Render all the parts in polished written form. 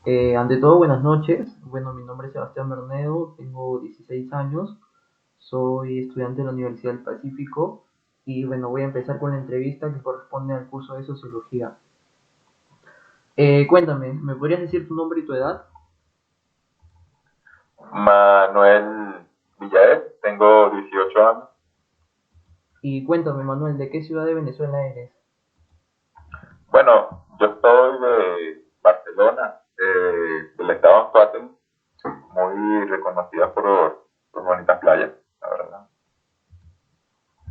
Ante todo, buenas noches. Bueno, mi nombre es Sebastián Bernedo, tengo 16 años, soy estudiante de la Universidad del Pacífico y bueno, voy a empezar con la entrevista que corresponde al curso de Sociología. Cuéntame, ¿me podrías decir tu nombre y tu edad? Manuel Villaes, tengo 18 años. Y cuéntame, Manuel, ¿de qué ciudad de Venezuela eres? Bueno, yo soy de Barcelona, del estado de Anzoátegui, muy reconocida por sus bonitas playas, la verdad.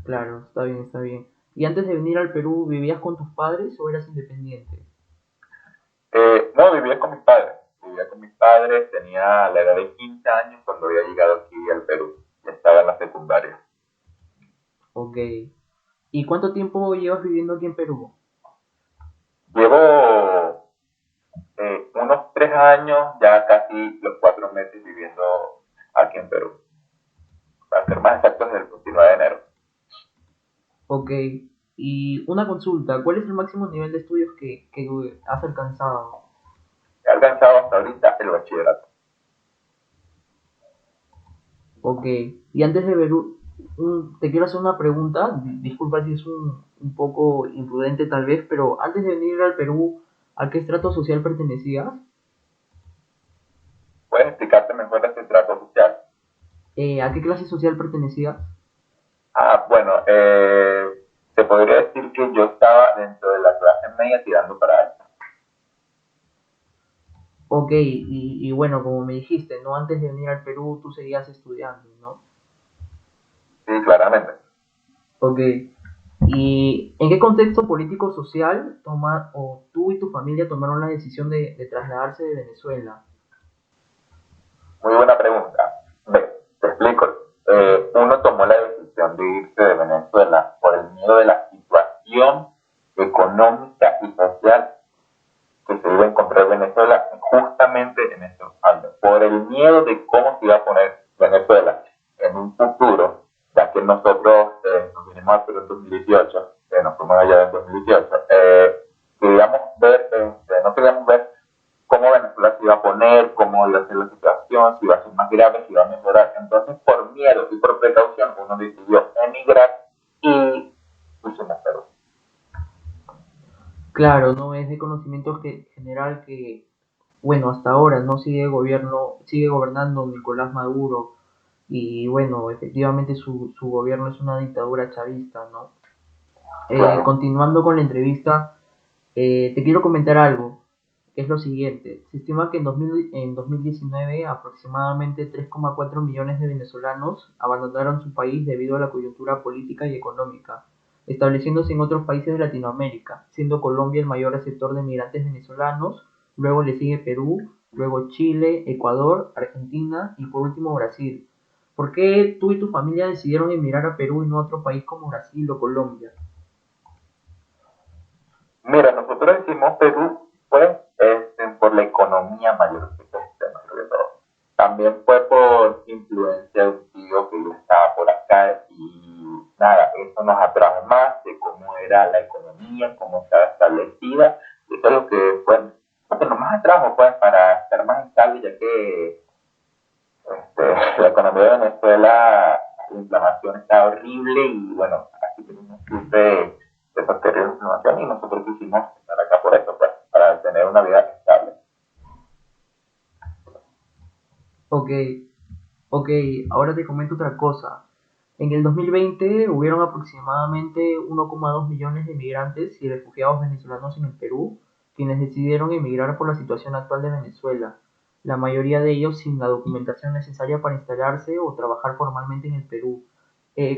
Claro, está bien, está bien. ¿Y antes de venir al Perú, vivías con tus padres o eras independiente? No, vivía con mis padres, tenía la edad de 15 años cuando había llegado aquí al Perú, estaba en la secundaria. Ok. ¿Y cuánto tiempo llevas viviendo aquí en Perú? Llevo unos 3 años, ya casi los 4 meses viviendo aquí en Perú, para ser más exactos, desde el 29 de enero. Ok. Y una consulta, ¿cuál es el máximo nivel de estudios que has alcanzado? He alcanzado hasta ahorita el bachillerato. Ok. Y antes de ver, te quiero hacer una pregunta, disculpa si es un poco imprudente tal vez, pero antes de venir al Perú, ¿a qué estrato social pertenecías? ¿Puedes explicarte mejor este trato social? ¿A qué clase social pertenecías? Bueno, se podría decir que yo estaba dentro de la clase media tirando para alta. Ok, y bueno, como me dijiste, ¿no? Antes de venir al Perú tú seguías estudiando, ¿no? Sí, claramente. Ok. ¿Y en qué contexto político-social o tú y tu familia tomaron la decisión de trasladarse de Venezuela? Muy buena pregunta. Ve, te explico. Uno tomó la decisión de irse de Venezuela por el miedo de la situación económica y social que se iba a encontrar Venezuela justamente en estos años, por el miedo de cómo se iba a poner Venezuela en un futuro, ya que nosotros nos vinimos a Perú en 2018, nos fuimos allá en 2018, no queríamos ver cómo Venezuela se iba a poner, cómo iba a ser la situación, si iba a ser más grave, si iba a mejorar. Entonces, por miedo y por precaución, uno decidió emigrar y pusimos Perú. Claro, no es de conocimiento general que, bueno, hasta ahora no sigue gobernando Nicolás Maduro y bueno, efectivamente su gobierno es una dictadura chavista, ¿no? Claro. Continuando con la entrevista, te quiero comentar algo, que es lo siguiente. Se estima que en 2019 aproximadamente 3,4 millones de venezolanos abandonaron su país debido a la coyuntura política y económica, estableciéndose en otros países de Latinoamérica, siendo Colombia el mayor receptor de migrantes venezolanos, luego le sigue Perú, luego Chile, Ecuador, Argentina y por último Brasil. ¿Por qué tú y tu familia decidieron emigrar a Perú y no a otro país como Brasil o Colombia? Mira, nosotros decimos Perú, pues, por la economía mayor que sobre todo. También fue por influencia de un tío que yo estaba por acá y nada, eso nos atrajo más de cómo era la economía, cómo estaba establecida. Y eso es lo que nos más atrajo, pues, para estar más estable, ya que la economía de Venezuela, la inflamación está horrible y bueno, aquí tenemos de factores de inflamación y nosotros quisimos estar acá por eso, pues, para tener una vida estable. Ok, ok, ahora te comento otra cosa. En el 2020 hubieron aproximadamente 1,2 millones de migrantes y refugiados venezolanos en el Perú, quienes decidieron emigrar por la situación actual de Venezuela, la mayoría de ellos sin la documentación necesaria para instalarse o trabajar formalmente en el Perú.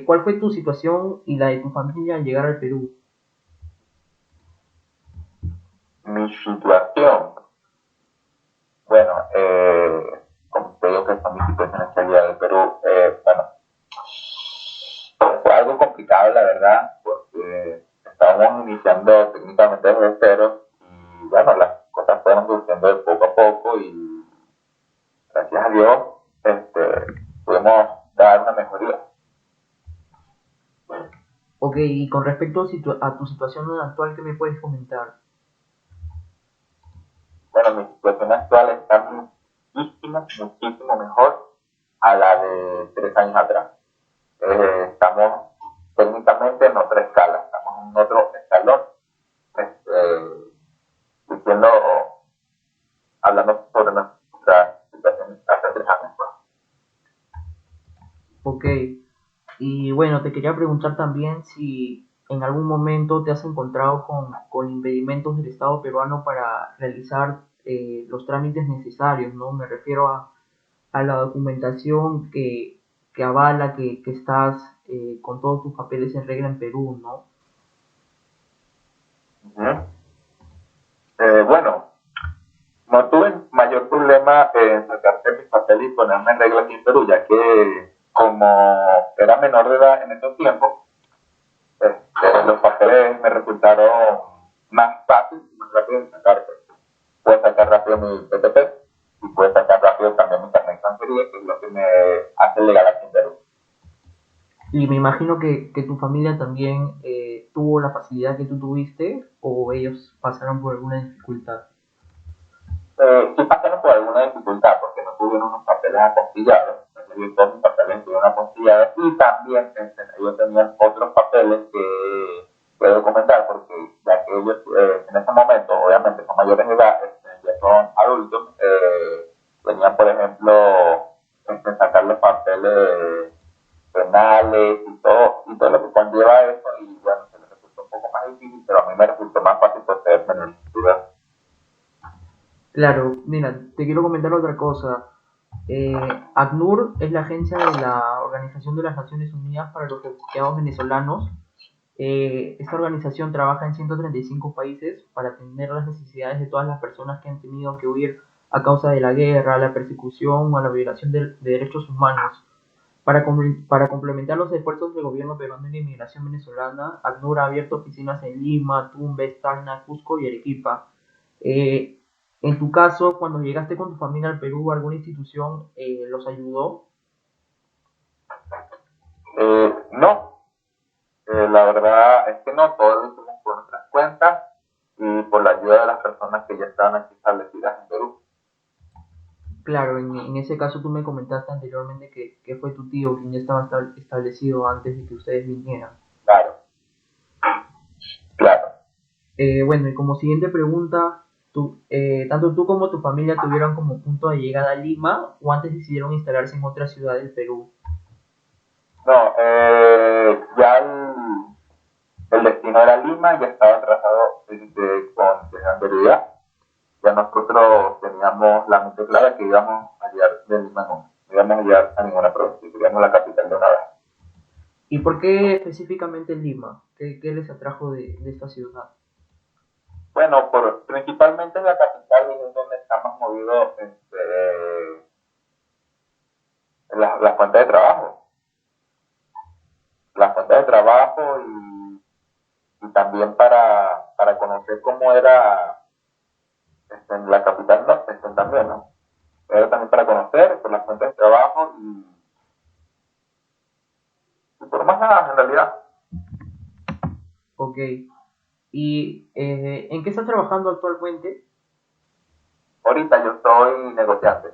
¿Cuál fue tu situación y la de tu familia al llegar al Perú? Mi situación, bueno, como te digo que son mis situaciones que había del Perú, bueno, fue algo complicado la verdad, porque estábamos iniciando técnicamente desde cero y bueno, las cosas fueron surgiendo de poco a poco y gracias a Dios pudimos dar una mejoría. Ok, y con respecto a tu situación actual, ¿qué me puedes comentar? bueno, mi situación actual está muchísimo mejor a la de 3 años atrás. Estamos técnicamente en otra escala, estamos en otro escalón, diciendo, hablando sobre nuestra situación hace 3 años. Pues. Ok. Y bueno, te quería preguntar también si en algún momento te has encontrado con impedimentos del Estado peruano para realizar los trámites necesarios, ¿no? Me refiero a la documentación que avala que estás con todos tus papeles en regla en Perú, ¿no? Uh-huh. Bueno, no tuve mayor problema en sacarte mis papeles y ponerme en regla aquí en Perú, ya que como era menor de edad en esos tiempos, los papeles me resultaron más fáciles y más rápido de sacar. Puedo sacar rápido mi PTP y puedo sacar rápido también mi carnet de extranjería, que es lo que me hace legal aquí en Perú. Y me imagino que tu familia también tuvo la facilidad que tú tuviste o ellos pasaron por alguna dificultad. Sí pasaron por alguna dificultad porque no tuvieron unos papeles apostillados. Todos mis papeles estuvieron apostillados y también ellos tenían otros papeles que documentar porque ya que ellos en ese momento obviamente son mayores de edad, ya son adultos, tenían por ejemplo sacar los papeles penales y todo lo que conlleva eso y bueno, se les resultó un poco más difícil, pero a mí me resultó más fácil por ser menor de edad. Claro, mira, te quiero comentar otra cosa. ACNUR es la agencia de la Organización de las Naciones Unidas para los Refugiados Venezolanos. Esta organización trabaja en 135 países para atender las necesidades de todas las personas que han tenido que huir a causa de la guerra, la persecución o la violación de derechos humanos. Para complementar los esfuerzos del gobierno peruano en la inmigración venezolana, ACNUR ha abierto oficinas en Lima, Tumbes, Tacna, Cusco y Arequipa. Eh, en tu caso, cuando llegaste con tu familia al Perú, ¿alguna institución los ayudó? No, la verdad es que no, todo lo hicimos por nuestras cuentas y por la ayuda de las personas que ya estaban aquí establecidas en Perú. Claro, en ese caso tú me comentaste anteriormente que fue tu tío quien ya estaba establecido antes de que ustedes vinieran. Claro, claro. Bueno, y como siguiente pregunta, ¿tanto tú como tu familia tuvieron como punto de llegada a Lima o antes decidieron instalarse en otra ciudad del Perú? No, ya el destino era Lima, ya estaba trazado con anterioridad. Ya nosotros teníamos la mente clara que íbamos a llegar de Lima, no íbamos a llegar a ninguna provincia, queríamos la capital de una vez. ¿Y por qué específicamente Lima? ¿Qué les atrajo de esta ciudad? Bueno, principalmente en la capital es donde está más movido la fuente de trabajo. La fuente de trabajo y también para conocer cómo era en la capital no, también, ¿no? Pero también para conocer por las fuentes de trabajo y por más nada en realidad. Ok. ¿Y en qué estás trabajando actualmente? Ahorita yo soy negociante.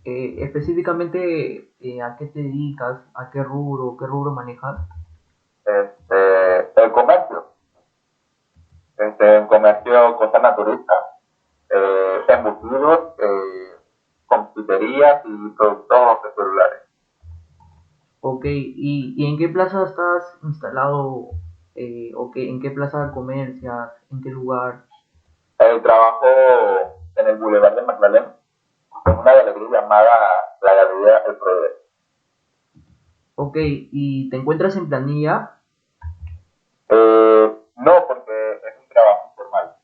Específicamente, ¿a qué te dedicas? ¿A qué rubro manejas? El comercio, el comercio, cosas naturistas, embutidos, confiterías y productos de celulares. Ok, ¿y en qué plaza estás instalado? ¿En qué plaza comercias? ¿En qué lugar? Trabajo en el Boulevard de Magdalena, en una galería llamada la Galería El Proveedor. Ok, ¿y te encuentras en planilla? No, porque es un trabajo informal.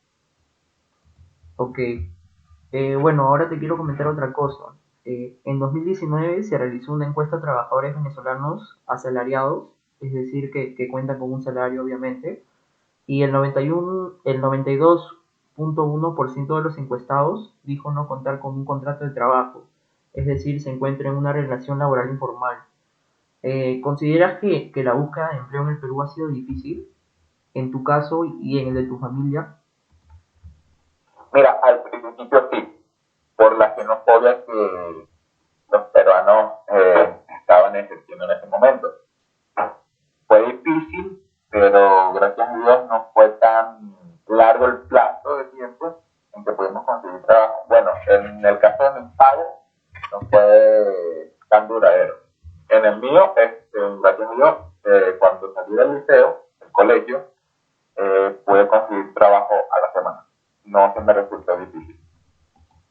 Ok, bueno, ahora te quiero comentar otra cosa. En 2019 se realizó una encuesta a trabajadores venezolanos asalariados, es decir, que cuentan con un salario obviamente, y el 92.1% de los encuestados dijo no contar con un contrato de trabajo, es decir, se encuentra en una relación laboral informal. ¿Consideras que la búsqueda de empleo en el Perú ha sido difícil, en tu caso y en el de tu familia? Mira, al principio sí, por la xenofobia que los peruanos estaban ejerciendo en ese momento. Fue difícil, pero gracias a Dios no fue tan largo el plazo de tiempo en que pudimos conseguir trabajo. Bueno, en el caso de mis padres no fue tan duradero. En el mío, gracias a Dios, cuando salí del liceo, del colegio, pude conseguir trabajo a la semana. No se me resultó difícil.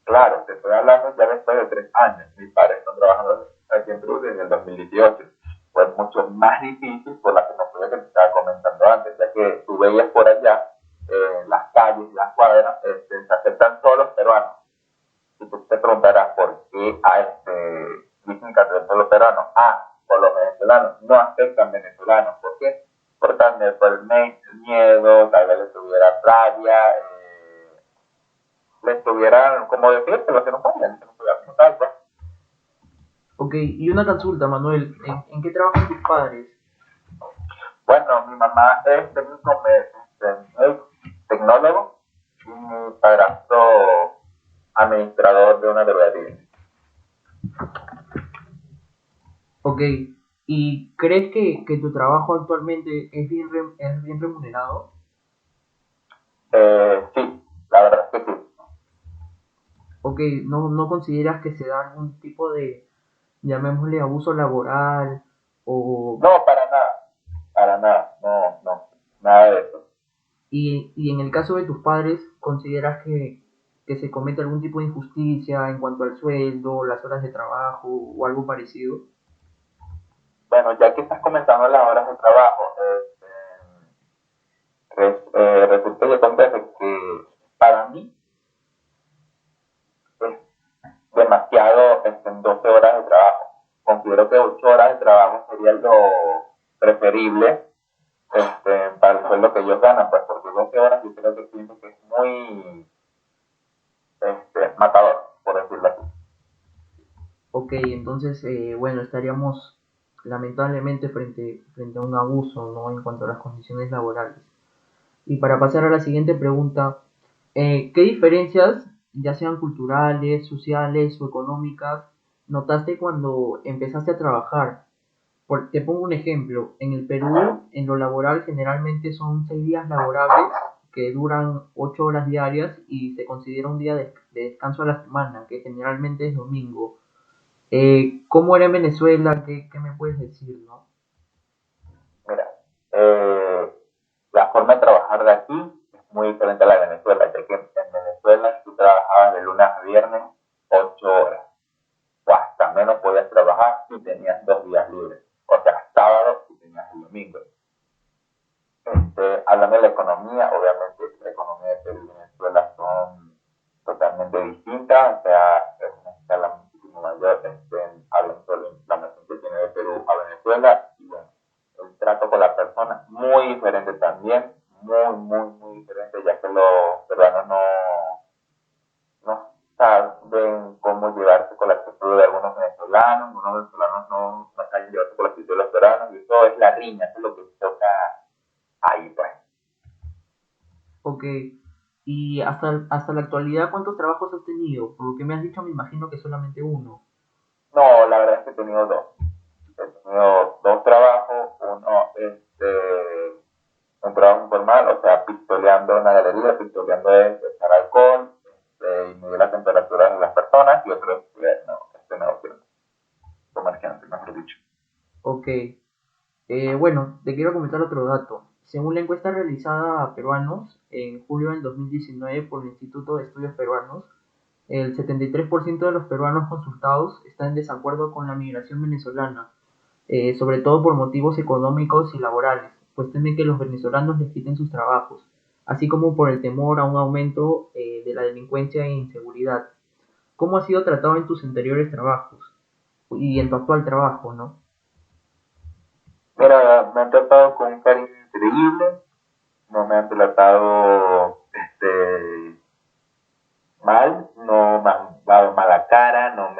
Claro, te estoy hablando ya después de 3 años. Mis padres están trabajando aquí en Perú desde el 2018. Fue mucho más difícil por la xenofobia que te estaba comentando antes, ya que tú veías por allá las calles, las cuadras, se aceptan solo los peruanos. Y tú te preguntarás por qué dicen que aceptan los peruanos. Por los venezolanos. No aceptan venezolanos. ¿Por qué? Por el miedo, tal vez les tuviera rabia, les tuvieran, como decir, que lo que no pueden, que no pueden como tal, pues. Ok, y una consulta, Manuel, ¿en qué trabajan tus padres? Bueno, mi mamá es técnico, tecnólogo y mi padrastro administrador de una droguería. Ok, ¿y crees que tu trabajo actualmente es bien remunerado? Sí, la verdad es que sí. Ok, ¿no consideras que se da algún tipo de, llamémosle, abuso laboral o No, para nada, no, no, nada de eso. y en el caso de tus padres, ¿consideras que se comete algún tipo de injusticia en cuanto al sueldo, las horas de trabajo o algo parecido? Bueno, ya que estás comentando las horas de trabajo, resulta y acontece que para mí es demasiado en 12 horas de trabajo. Considero que 8 horas de trabajo sería lo preferible para el sueldo que ellos ganan, pues porque 12 horas yo creo que siento que es muy matador, por decirlo así. Ok, entonces, bueno, estaríamos lamentablemente frente a un abuso, ¿no? En cuanto a las condiciones laborales. Y para pasar a la siguiente pregunta, ¿qué diferencias, ya sean culturales, sociales o económicas, notaste cuando empezaste a trabajar? Te pongo un ejemplo. En el Perú, en lo laboral, generalmente son 6 días laborables que duran 8 horas diarias y se considera un día de descanso a la semana, que generalmente es domingo. ¿Cómo era en Venezuela? ¿Qué me puedes decir, no? Mira, eh, la forma de trabajar de aquí es muy diferente a la de Venezuela, ya que en Venezuela tú trabajabas de lunes a viernes 8 horas, o hasta menos podías trabajar si tenías 2 días libres, o sea, sábado si tenías el domingo. Hablando de la economía, obviamente la economía de Perú y Venezuela son totalmente distintas, o sea, es una escala muchísimo mayor, hablando de la inflación que tiene de Perú a Venezuela, y bueno, el trato con la persona muy diferente también, muy diferente, ya que los peruanos no saben cómo llevarse con la actitud de algunos venezolanos no saben llevarse con la actitud de los peruanos, y eso es la riña, eso es lo que toca ahí, pues. Ok. Y hasta la actualidad, ¿cuántos trabajos has tenido? Por lo que me has dicho, me imagino que solamente uno. No, la verdad es que he tenido dos. He tenido dos trabajos, un trabajo informal, o sea, pistoleando en la galería, pistoleando es echar alcohol y medir la temperatura de las personas, y otro es negocio, comerciante, mejor dicho. Ok. Bueno, te quiero comentar otro dato. Según la encuesta realizada a peruanos en julio del 2019 por el Instituto de Estudios Peruanos, el 73% de los peruanos consultados está en desacuerdo con la migración venezolana, sobre todo por motivos económicos y laborales, pues temen que los venezolanos les quiten sus trabajos, así como por el temor a un aumento de la delincuencia e inseguridad. ¿Cómo has sido tratado en tus anteriores trabajos y en tu actual trabajo, no? Mira, me han tratado con un cariño increíble, no me han tratado mal, no me han dado mala cara, no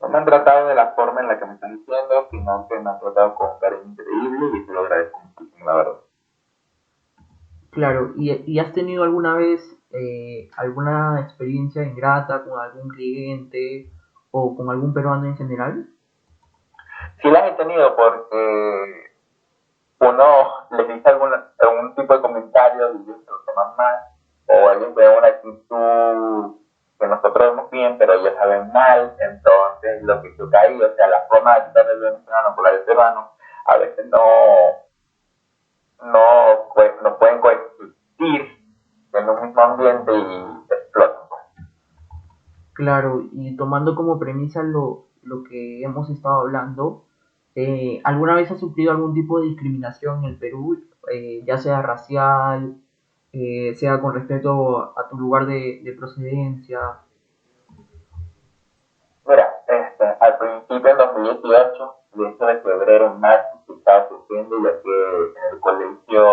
me han tratado de la forma en la que me están diciendo, sino que me han tratado con un cariño increíble y se lo agradezco muchísimo, la verdad. Claro, y has tenido alguna vez alguna experiencia ingrata con algún cliente o con algún peruano en general? Sí las he tenido porque uno les dice algún tipo de comentario y ellos se lo toman mal, o ellos ven una actitud que nosotros vemos bien, pero ellos la ven mal, entonces lo que toca ahí, o sea, la forma de actuar del venezolano por la del peruano, a veces no pueden coexistir en un mismo ambiente y explotan. Claro, y tomando como premisa lo que hemos estado hablando, ¿alguna vez has sufrido algún tipo de discriminación en el Perú, ya sea racial, sea con respecto a tu lugar de procedencia? Mira, al principio en 2018, el 10 de febrero, en marzo, se estaba sufriendo, ya que en el colegio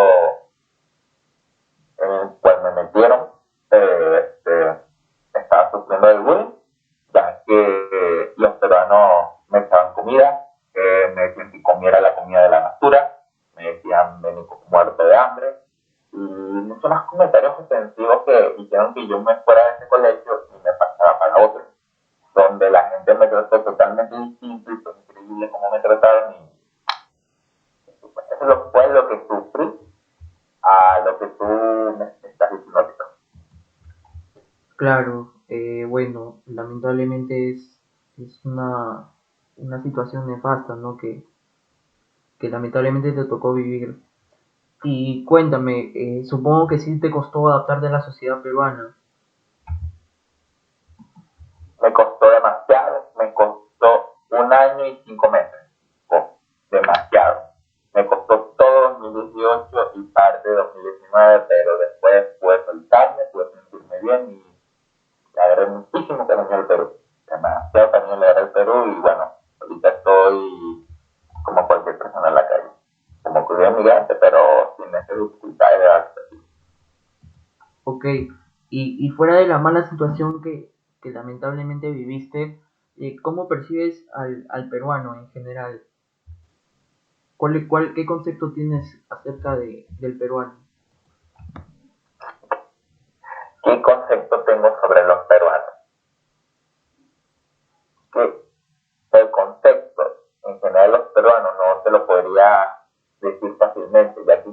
en el cual me metieron, estaba sufriendo de bullying, ya que los peruanos me echaban comida, me decían que comiera la comida de la basura, me decían venir muerto de hambre, y muchos más comentarios ofensivos que hicieron que yo me fuera de ese colegio y me pasara para otro, donde la gente me trató totalmente distinto y fue increíble cómo me trataron, y eso fue lo que sufrí a lo que tú me estás diciendo ahorita. Claro, bueno, lamentablemente es una situación nefasta, ¿no? Que lamentablemente te tocó vivir. Y cuéntame, supongo que sí te costó adaptarte a la sociedad peruana. Me costó demasiado, me costó 1 año y 5 meses, demasiado. Me costó todo 2018 y parte de 2019, pero después pude soltarme, pude sentirme bien y le agarré muchísimo cariño al Perú. Demasiado cariño le agarré al Perú y bueno, ahorita estoy como cualquier persona en la calle. Como que migrante, pero sin esas dificultades de adaptación. Ok, y fuera de la mala situación que lamentablemente viviste, ¿cómo percibes al peruano en general? ¿Qué concepto tienes acerca del peruano? ¿Qué concepto tengo sobre los peruanos? Que el contexto en general de los peruanos no te lo podría decir fácilmente, ya que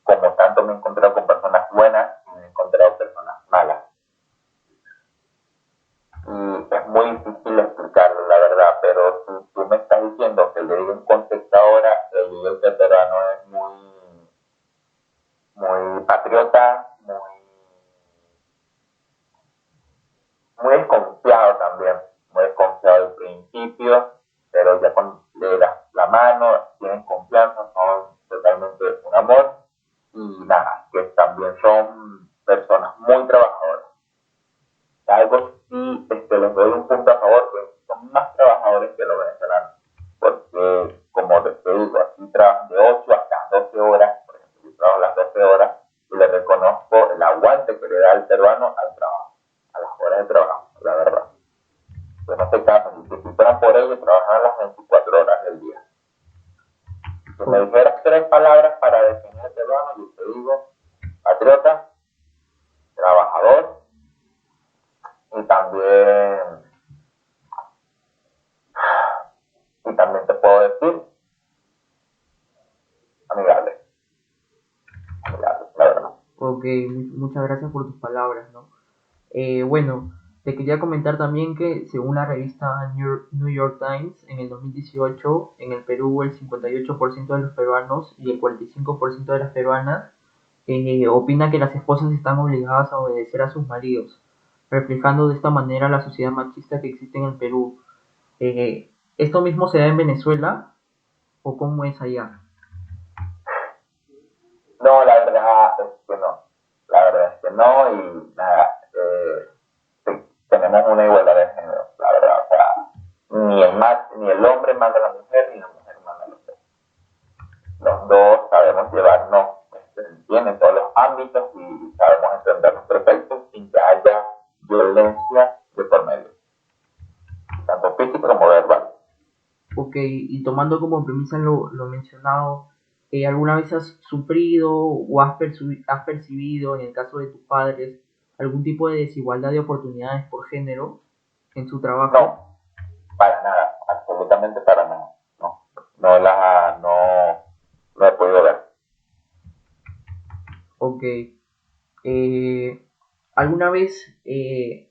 como tanto me he encontrado con personas buenas y me he encontrado personas malas. Y es muy difícil explicarlo, la verdad, pero si tú me estás diciendo que le digo un contexto ahora, yo digo que el peruano es muy patriota, muy desconfiado también, muy desconfiado al principio, pero ya cuando le das la mano, tienen confianza, son totalmente un amor y nada, que también son personas muy trabajadoras. Algo sí, les doy un punto a favor, que son más trabajadores que los venezolanos, porque como te digo, aquí trabajan de 8 hasta 12 horas, por ejemplo, yo trabajo las 12 horas y le reconozco el aguante que le da el peruano al trabajo, a las horas de trabajo, la verdad. Pues no se casan, y si fueran por ello, trabajan las 24 horas del día. Si me dijeras 3 palabras para definir el peruano, yo te digo patriota, trabajador y también te puedo decir amigable, amigable, la verdad. Ok, muchas gracias por tus palabras, ¿no? Bueno, te quería comentar también que según la revista New York Times, en el 2018, en el Perú el 58% de los peruanos y el 45% de las peruanas opina que las esposas están obligadas a obedecer a sus maridos, reflejando de esta manera la sociedad machista que existe en el Perú. ¿Esto mismo se da en Venezuela o cómo es allá? No, la verdad es que no. La verdad es que no y nada, tenemos una igualdad de género, la verdad. O sea, ni el hombre manda a la mujer ni la mujer manda al hombre. Los dos sabemos llevarnos bien en todos los ámbitos y sabemos entendernos perfectos sin que haya violencia de por medio, tanto físico como verbal. Ok, y tomando como premisa lo mencionado, ¿Alguna vez has sufrido o has percibido, en el caso de tus padres, algún tipo de desigualdad de oportunidades por género en su trabajo? No, para nada, absolutamente para nada. No, no he podido ver. Ok. Eh, ¿Alguna vez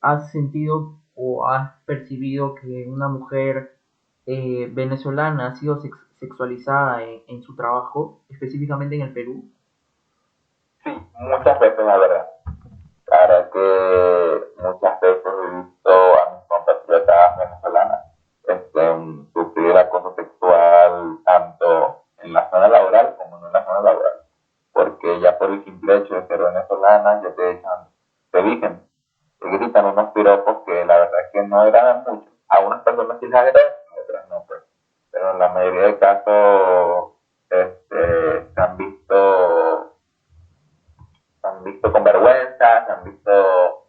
has sentido o has percibido que una mujer venezolana ha sido sexualizada en su trabajo, específicamente en el Perú? Sí, muchas veces la verdad. La verdad que muchas veces he visto a mis compatriotas venezolanas sufrir acoso sexual tanto en la zona laboral como no en la zona laboral. Porque ya por el simple hecho de ser venezolana ya te dicen, te gritan unos piropos que la verdad es que no agradan mucho. A unas personas sí les agradan, a otras no, pues. Pero en la mayoría de casos se han visto con vergüenza, se han visto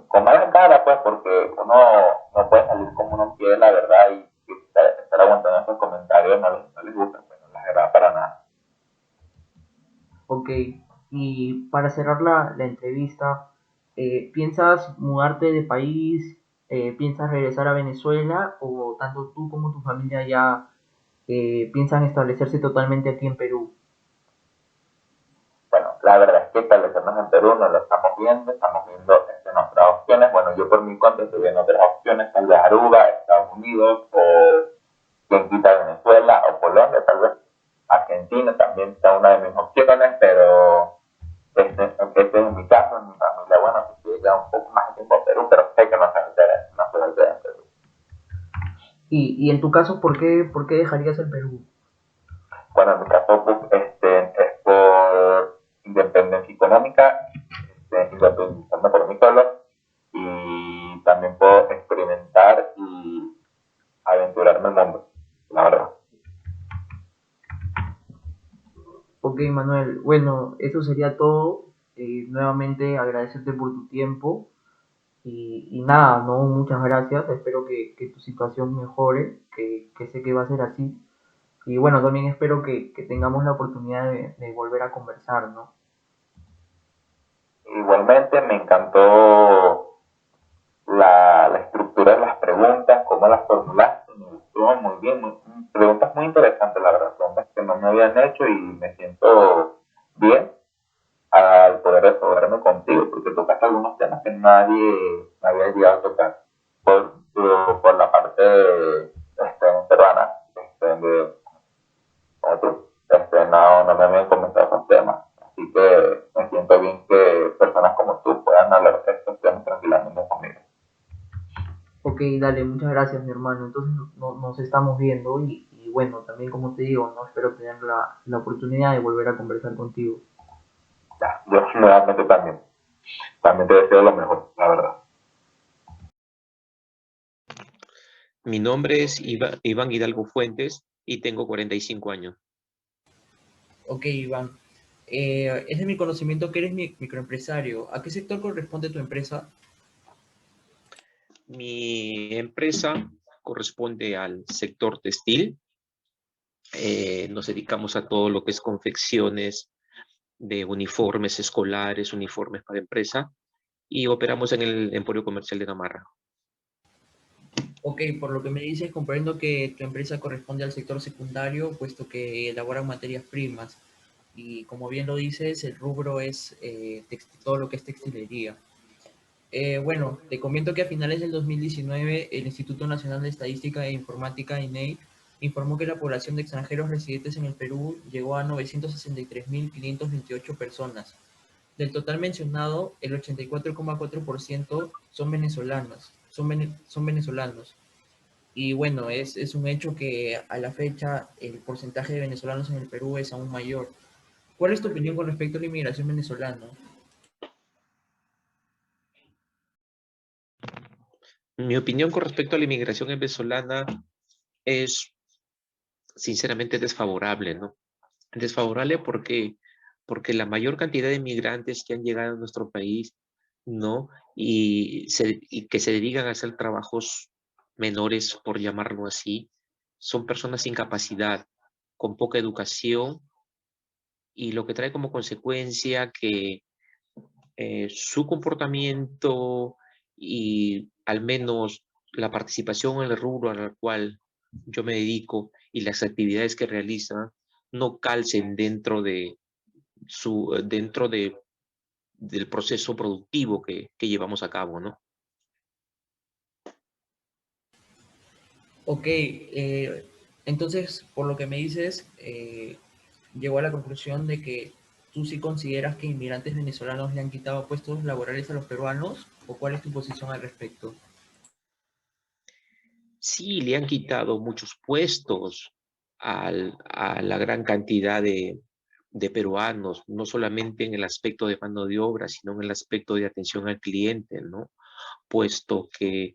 con mala cara, pues, porque uno no puede salir como uno quiere, la verdad, y estar aguantando esos comentarios no les gusta, pues, no les agrada para nada. Ok, y para cerrar la entrevista, ¿piensas mudarte de país? ¿Piensas regresar a Venezuela? ¿O tanto tú como tu familia ya piensan establecerse totalmente aquí en Perú? Bueno, la verdad es que establecernos en Perú no lo estamos viendo nuestras opciones. Bueno, yo por mi cuenta estoy viendo otras opciones, tal vez Aruba, Estados Unidos, o quien quita Venezuela, o Colombia, tal vez Argentina también está una de mis opciones, pero este es mi caso, en mi familia, bueno, se quiere ya un poco más de tiempo en Perú, pero sé que no se va a quedar en Perú. Y en tu caso, por qué dejarías el Perú? Bueno, en mi caso pues, es por independencia económica, independizarme por mí solo y también puedo experimentar y aventurarme el mundo, la verdad. Ok, Manuel, bueno, eso sería todo. Nuevamente agradecerte por tu tiempo y nada, no, muchas gracias. Espero que tu situación mejore, que sé que va a ser así. Y bueno, también espero que tengamos la oportunidad de volver a conversar, ¿no? Igualmente me encantó la estructura de las preguntas, cómo las formulaste, me gustó muy bien, preguntas muy interesantes, la verdad, preguntas que no me habían hecho y me siento bien al poder desahogarme contigo, porque tocaste algunos temas que nadie había llegado a tocar por la parte peruana, de otros, no me habían comentado esos temas. Así que me siento bien que personas como tú puedan hablar de estos temas tranquilamente conmigo. Ok, dale, muchas gracias, mi hermano. Entonces nos estamos viendo y bueno, también como te digo, no espero tener la oportunidad de volver a conversar contigo. Ya, yo nuevamente también te deseo lo mejor, la verdad. Mi nombre es Iván Hidalgo Fuentes y tengo 45 años. Ok, Iván. Es de mi conocimiento que eres microempresario. ¿A qué sector corresponde tu empresa? Mi empresa corresponde al sector textil. Nos dedicamos a todo lo que es confecciones de uniformes escolares, uniformes para empresa y operamos en el Emporio Comercial de Gamarra. Ok, por lo que me dices, comprendo que tu empresa corresponde al sector secundario, puesto que elaboran materias primas. Y como bien lo dices, el rubro es todo lo que es textilería. Bueno, te comento que a finales del 2019 el Instituto Nacional de Estadística e Informática, INEI, informó que la población de extranjeros residentes en el Perú llegó a 963.528 personas. Del total mencionado, el 84,4% son venezolanos, son venezolanos. Y bueno, es un hecho que a la fecha el porcentaje de venezolanos en el Perú es aún mayor. ¿Cuál es tu opinión con respecto a la inmigración venezolana? Mi opinión con respecto a la inmigración venezolana es sinceramente desfavorable, ¿no? Desfavorable porque la mayor cantidad de migrantes que han llegado a nuestro país, ¿no? Y que se dedican a hacer trabajos menores, por llamarlo así, son personas sin capacidad, con poca educación y lo que trae como consecuencia que su comportamiento y al menos la participación en el rubro al cual yo me dedico y las actividades que realiza no calcen dentro del proceso productivo que llevamos a cabo, ¿no? Ok, entonces, por lo que me dices, llegó a la conclusión de que tú sí consideras que inmigrantes venezolanos le han quitado puestos laborales a los peruanos, ¿o cuál es tu posición al respecto? Sí, le han quitado muchos puestos a la gran cantidad de peruanos, no solamente en el aspecto de mano de obra, sino en el aspecto de atención al cliente, ¿no? Puesto que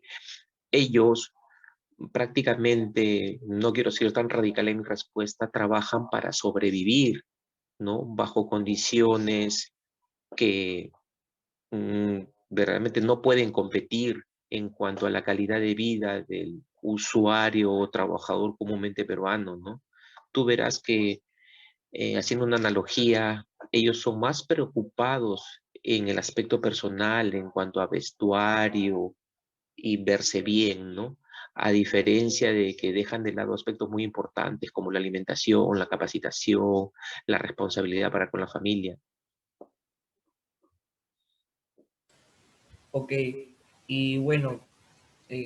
ellos prácticamente, no quiero ser tan radical en mi respuesta, trabajan para sobrevivir, ¿no? Bajo condiciones que verdaderamente no pueden competir en cuanto a la calidad de vida del usuario o trabajador comúnmente peruano, ¿no? Tú verás que, haciendo una analogía, ellos son más preocupados en el aspecto personal, en cuanto a vestuario y verse bien, ¿no? A diferencia de que dejan de lado aspectos muy importantes como la alimentación, la capacitación, la responsabilidad para con la familia. Ok, y bueno,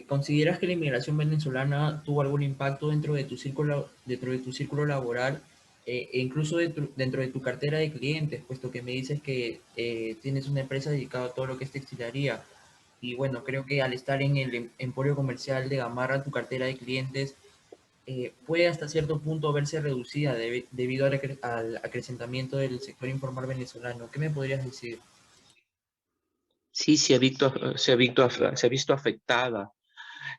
¿consideras que la inmigración venezolana tuvo algún impacto dentro de tu círculo laboral, e incluso dentro de tu cartera de clientes, puesto que me dices que tienes una empresa dedicada a todo lo que es textilería? Y bueno, creo que al estar en el emporio comercial de Gamarra, tu cartera de clientes puede hasta cierto punto verse reducida debido al acrecentamiento del sector informal venezolano. ¿Qué me podrías decir? Sí, se ha visto afectada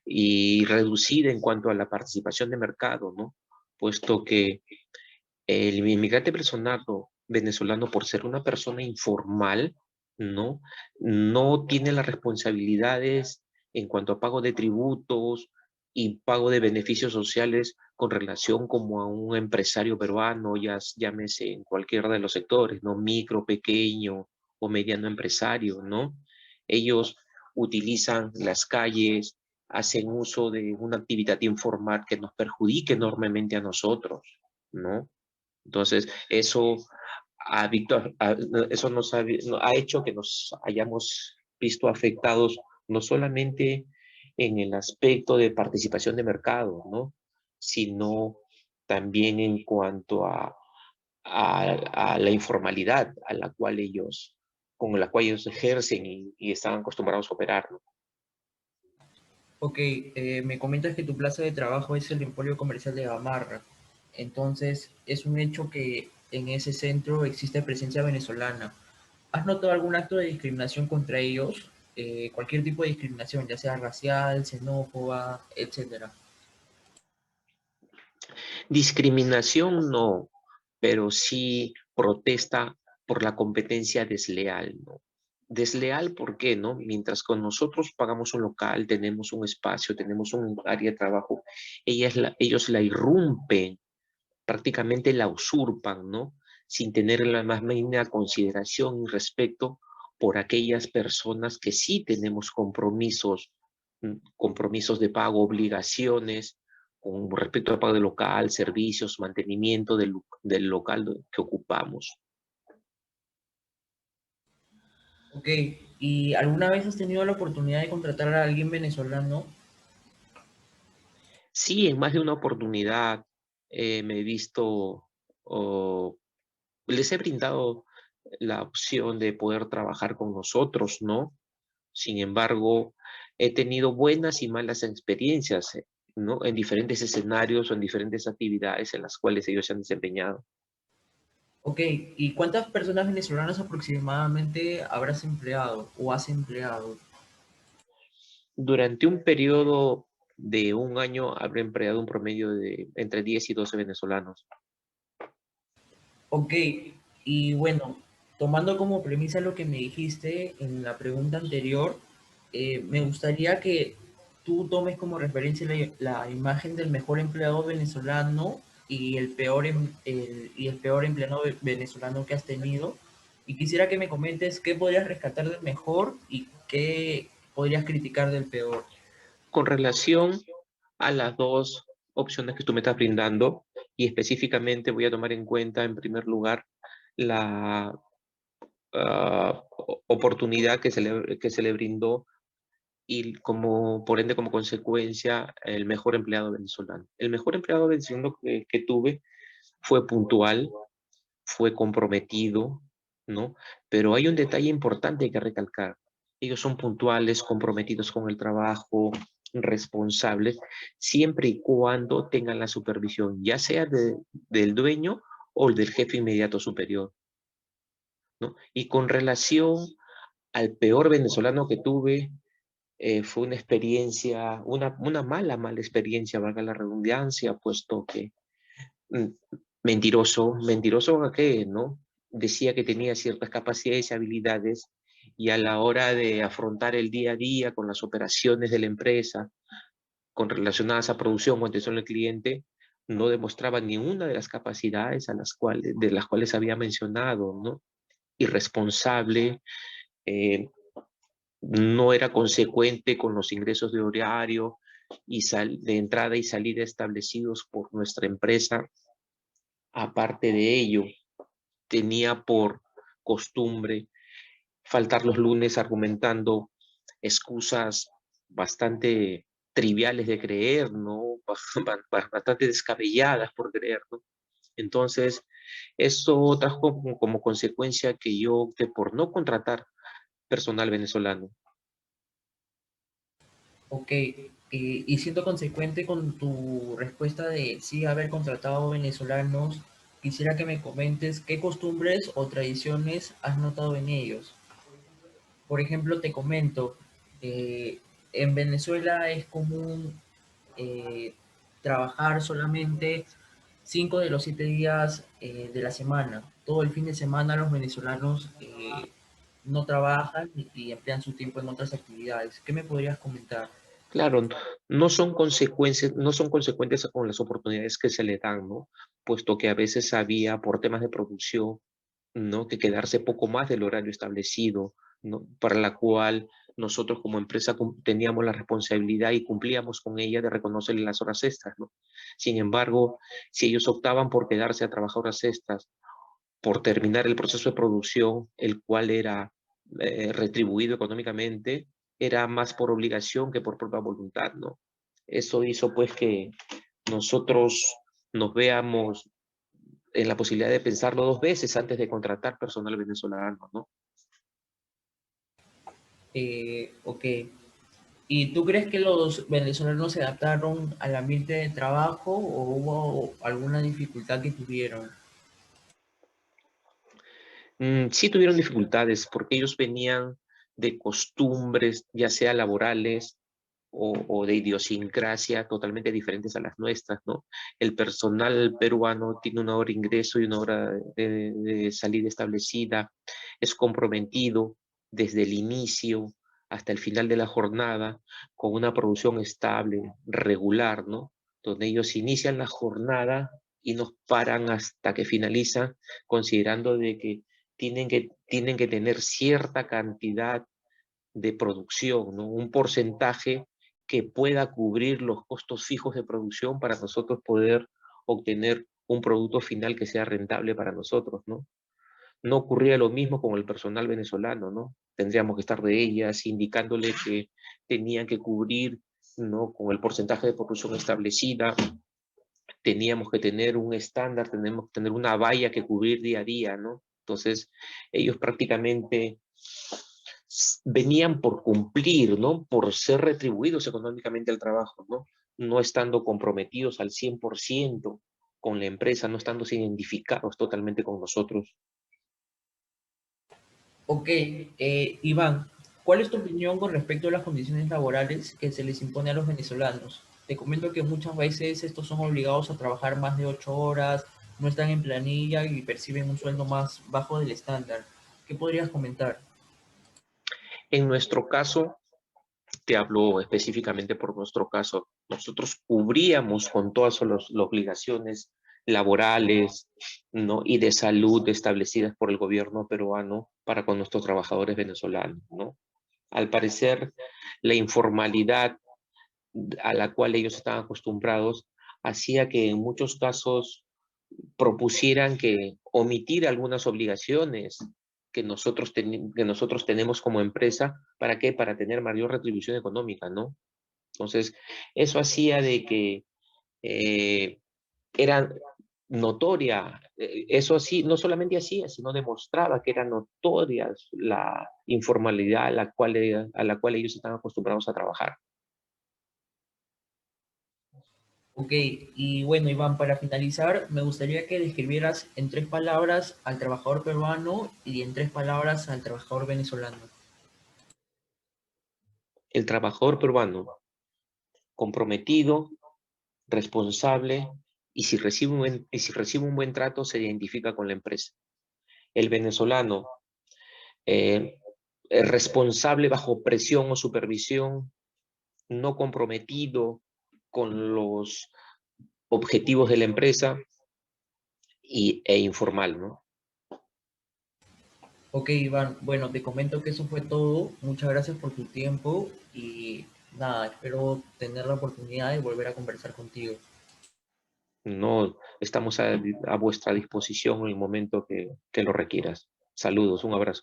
y reducida en cuanto a la participación de mercado, ¿no? Puesto que el inmigrante venezolano, por ser una persona informal, ¿no? No tiene las responsabilidades en cuanto a pago de tributos y pago de beneficios sociales con relación como a un empresario peruano, ya llámese en cualquiera de los sectores, ¿no? Micro, pequeño o mediano empresario, ¿no? Ellos utilizan las calles, hacen uso de una actividad informal que nos perjudique enormemente a nosotros, ¿no? Entonces, eso ha hecho que nos hayamos visto afectados no solamente en el aspecto de participación de mercado, ¿no? Sino también en cuanto a la informalidad con la cual ellos ejercen y están acostumbrados a operar, ¿no? Ok, me comentas que tu plaza de trabajo es el Emporio Comercial de Gamarra. Entonces, es un hecho que en ese centro existe presencia venezolana. ¿Has notado algún acto de discriminación contra ellos? Cualquier tipo de discriminación, ya sea racial, xenófoba, etcétera. Discriminación no, pero sí protesta por la competencia desleal, ¿no? Desleal, ¿por qué, no? Mientras con nosotros pagamos un local, tenemos un espacio, tenemos un área de trabajo, ellos la irrumpen, prácticamente la usurpan, ¿no? Sin tener la más mínima consideración y respeto por aquellas personas que sí tenemos compromisos de pago, obligaciones, con respecto al pago del local, servicios, mantenimiento del local que ocupamos. Ok, ¿y alguna vez has tenido la oportunidad de contratar a alguien venezolano? Sí, en más de una oportunidad me he visto, o les he brindado la opción de poder trabajar con nosotros, ¿no? Sin embargo, he tenido buenas y malas experiencias, ¿no? En diferentes escenarios o en diferentes actividades en las cuales ellos se han desempeñado. Ok, ¿y cuántas personas venezolanas aproximadamente habrás empleado o has empleado? Durante un periodo de un año habré empleado un promedio de entre 10 y 12 venezolanos. Ok, y bueno, tomando como premisa lo que me dijiste en la pregunta anterior, me gustaría que tú tomes como referencia la imagen del mejor empleado venezolano y el peor empleado venezolano que has tenido. Y quisiera que me comentes qué podrías rescatar del mejor y qué podrías criticar del peor. Con relación a las dos opciones que tú me estás brindando, y específicamente voy a tomar en cuenta, en primer lugar, la oportunidad que se le brindó y como, por ende, como consecuencia, el mejor empleado venezolano. El mejor empleado venezolano que tuve fue puntual, fue comprometido, ¿no? Pero hay un detalle importante que recalcar. Ellos son puntuales, comprometidos con el trabajo, responsables, siempre y cuando tengan la supervisión, ya sea del dueño o del jefe inmediato superior, ¿no? Y con relación al peor venezolano que tuve, fue una experiencia, mala experiencia, valga la redundancia, puesto que mm, mentiroso a qué, ¿no? Decía que tenía ciertas capacidades y habilidades y a la hora de afrontar el día a día con las operaciones de la empresa, con relacionadas a producción o atención al cliente, no demostraba ninguna de las capacidades de las cuales había mencionado, ¿no? Irresponsable, eh, no era consecuente con los ingresos de horario de entrada y salida establecidos por nuestra empresa. Aparte de ello, tenía por costumbre faltar los lunes argumentando excusas bastante triviales de creer, ¿no? Bastante descabelladas por creer, ¿no? Entonces, eso trajo como consecuencia que yo opté por no contratar personal venezolano. Ok, y siendo consecuente con tu respuesta de sí haber contratado venezolanos, quisiera que me comentes qué costumbres o tradiciones has notado en ellos. Por ejemplo, te comento, eh, en Venezuela es común eh, trabajar solamente 5 de los 7 días de la semana. Todo el fin de semana los venezolanos no trabajan y emplean su tiempo en otras actividades. ¿Qué me podrías comentar? Claro, no son consecuentes con las oportunidades que se le dan, ¿no? Puesto que a veces había, por temas de producción, ¿no? Que quedarse poco más del horario establecido, ¿no? Para la cual nosotros como empresa teníamos la responsabilidad y cumplíamos con ella de reconocerle las horas extras, ¿no? Sin embargo, si ellos optaban por quedarse a trabajar horas extras, por terminar el proceso de producción, el cual era retribuido económicamente, era más por obligación que por propia voluntad, ¿no? Eso hizo pues que nosotros nos veamos en la posibilidad de pensarlo dos veces antes de contratar personal venezolano, ¿no? Ok. ¿Y tú crees que los venezolanos se adaptaron al ambiente de trabajo o hubo alguna dificultad que tuvieron? Sí tuvieron dificultades porque ellos venían de costumbres, ya sea laborales o de idiosincrasia totalmente diferentes a las nuestras, ¿no? El personal peruano tiene una hora de ingreso y una hora de salida establecida, es comprometido desde el inicio hasta el final de la jornada con una producción estable, regular, ¿no? Donde ellos inician la jornada y nos paran hasta que finalizan, considerando de que tienen que tener cierta cantidad de producción, ¿no? Un porcentaje que pueda cubrir los costos fijos de producción para nosotros poder obtener un producto final que sea rentable para nosotros, ¿no? No ocurría lo mismo con el personal venezolano, ¿no? Tendríamos que estar de ellas indicándole que tenían que cubrir, ¿no? Con el porcentaje de producción establecida, teníamos que tener un estándar, tenemos que tener una valla que cubrir día a día, ¿no? Entonces, ellos prácticamente venían por cumplir, ¿no? Por ser retribuidos económicamente al trabajo, ¿no? No estando comprometidos al 100% con la empresa, no estando identificados totalmente con nosotros. Ok, Iván, ¿cuál es tu opinión con respecto a las condiciones laborales que se les impone a los venezolanos? Te comento que muchas veces estos son obligados a trabajar más de 8 horas, no están en planilla y perciben un sueldo más bajo del estándar. ¿Qué podrías comentar? En nuestro caso, te hablo específicamente por nuestro caso, nosotros cubríamos con todas las obligaciones laborales, ¿no? Y de salud establecidas por el gobierno peruano para con nuestros trabajadores venezolanos, ¿no? Al parecer, la informalidad a la cual ellos estaban acostumbrados hacía que en muchos casos propusieran que omitir algunas obligaciones que nosotros tenemos como empresa. ¿Para qué? Para tener mayor retribución económica, ¿no? Entonces, eso hacía de que eh, era notoria, eso sí, no solamente hacía, sino demostraba que era notoria la informalidad a la cual ellos están acostumbrados a trabajar. Ok, y bueno, Iván, para finalizar, me gustaría que describieras en 3 palabras al trabajador peruano y en 3 palabras al trabajador venezolano. El trabajador peruano, comprometido, responsable, y si recibe un buen trato, se identifica con la empresa. El venezolano, eh, responsable bajo presión o supervisión, no comprometido con los objetivos de la empresa e informal, ¿no? Ok, Iván, bueno, te comento que eso fue todo. Muchas gracias por tu tiempo y nada, espero tener la oportunidad de volver a conversar contigo. No estamos a vuestra disposición en el momento que lo requieras. Saludos, un abrazo.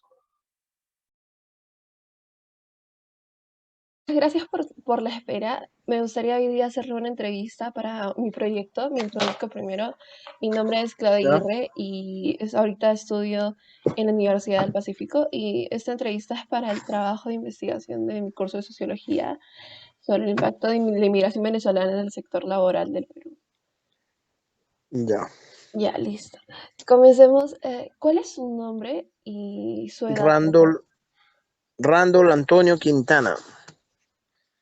Gracias por la espera. Me gustaría hoy día hacerle una entrevista para mi proyecto. Me introduzco primero. Mi nombre es Claudia ¿Ya? Aguirre y ahorita estudio en la Universidad del Pacífico y esta entrevista es para el trabajo de investigación de mi curso de Sociología sobre el impacto de la inmigración venezolana en el sector laboral del Perú. Ya. Ya, listo. Comencemos. ¿Cuál es su nombre y su edad, por favor? Randall Antonio Quintana,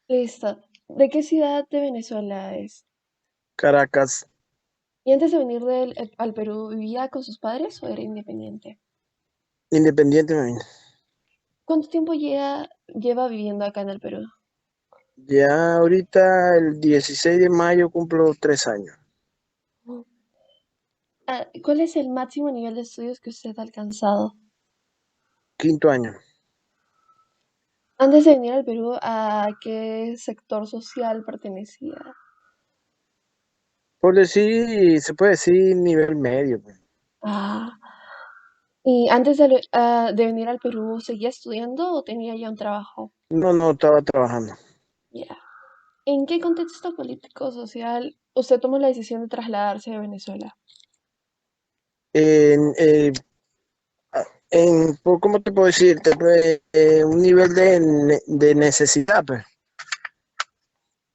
Listo. ¿De qué ciudad de Venezuela es? Caracas, Y antes de venir al Perú, ¿vivía con sus padres o era independiente? Independiente. Man. ¿Cuánto tiempo lleva viviendo acá en el Perú? Ya ahorita el 16 de mayo cumplo 3 años. ¿Cuál es el máximo nivel de estudios que usted ha alcanzado? 5.º año. Antes de venir al Perú, ¿a qué sector social pertenecía? Por decir, se puede decir nivel medio. Man. Ah, ¿y antes de venir al Perú, seguía estudiando o tenía ya un trabajo? No, estaba trabajando. Ya. ¿En qué contexto político social usted tomó la decisión de trasladarse a Venezuela? En, ¿cómo te puedo decir? Un nivel de necesidad, pues.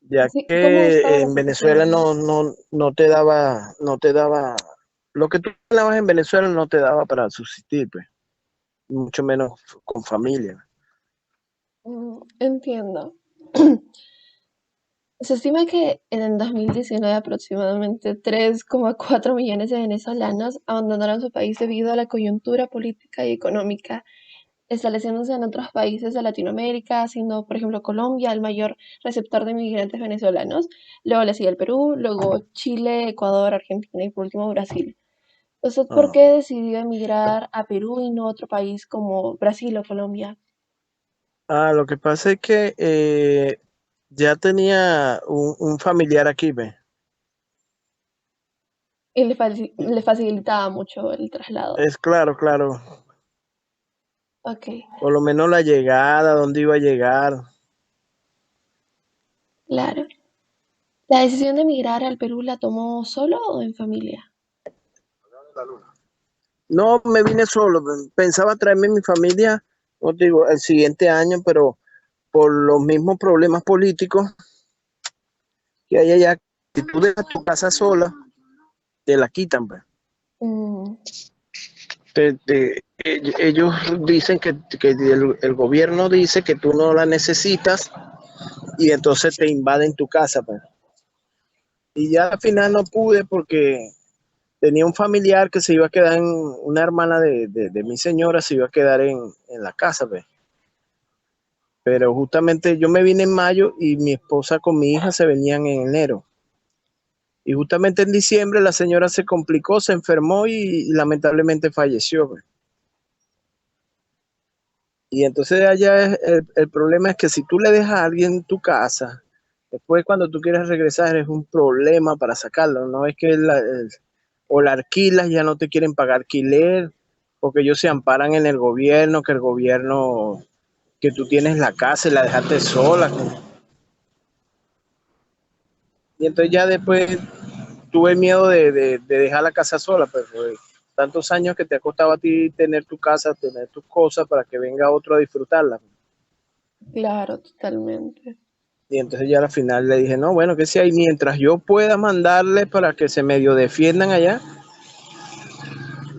Ya Sí, ¿cómo estaba que la en Venezuela situación? no te daba, lo que tú ganabas en Venezuela no te daba para subsistir, pues, mucho menos con familia. Entiendo. Se estima que en el 2019 aproximadamente 3,4 millones de venezolanos abandonaron su país debido a la coyuntura política y económica, estableciéndose en otros países de Latinoamérica, siendo, por ejemplo, Colombia el mayor receptor de migrantes venezolanos. Luego le sigue el Perú, luego Chile, Ecuador, Argentina y por último Brasil. ¿Usted por Ah, qué decidió emigrar a Perú y no a otro país como Brasil o Colombia? Lo que pasa es que ya tenía un familiar aquí, pues. Y le facilitaba mucho el traslado. Es claro, Ok, por lo menos la llegada, dónde iba a llegar. claro. ¿La decisión de emigrar al Perú la tomó solo o en familia? No, me vine solo, pues. Pensaba traerme mi familia, no te digo, el siguiente año, pero por los mismos problemas políticos que hay allá, si tú dejas tu casa sola, te la quitan, pues. Mm, Ellos dicen que el gobierno dice que tú no la necesitas y entonces te invaden tu casa, pues. Y ya al final no pude porque tenía un familiar que se iba a quedar una hermana de mi señora se iba a quedar en la casa, pues. Pero justamente yo me vine en mayo y mi esposa con mi hija se venían en enero. Y justamente en diciembre la señora se complicó, se enfermó y lamentablemente falleció, pues. Y entonces allá el problema es que si tú le dejas a alguien tu casa, después cuando tú quieres regresar es un problema para sacarlo. No es que o la alquilas, ya no te quieren pagar alquiler, porque ellos se amparan en el gobierno, que el gobierno, que tú tienes la casa y la dejaste sola. Y entonces ya después tuve miedo de dejar la casa sola, pero tantos años que te ha costado a ti tener tu casa, tener tus cosas para que venga otro a disfrutarla. Claro, totalmente. Y entonces ya al final le dije, no, bueno, que si hay, mientras yo pueda mandarle para que se medio defiendan allá,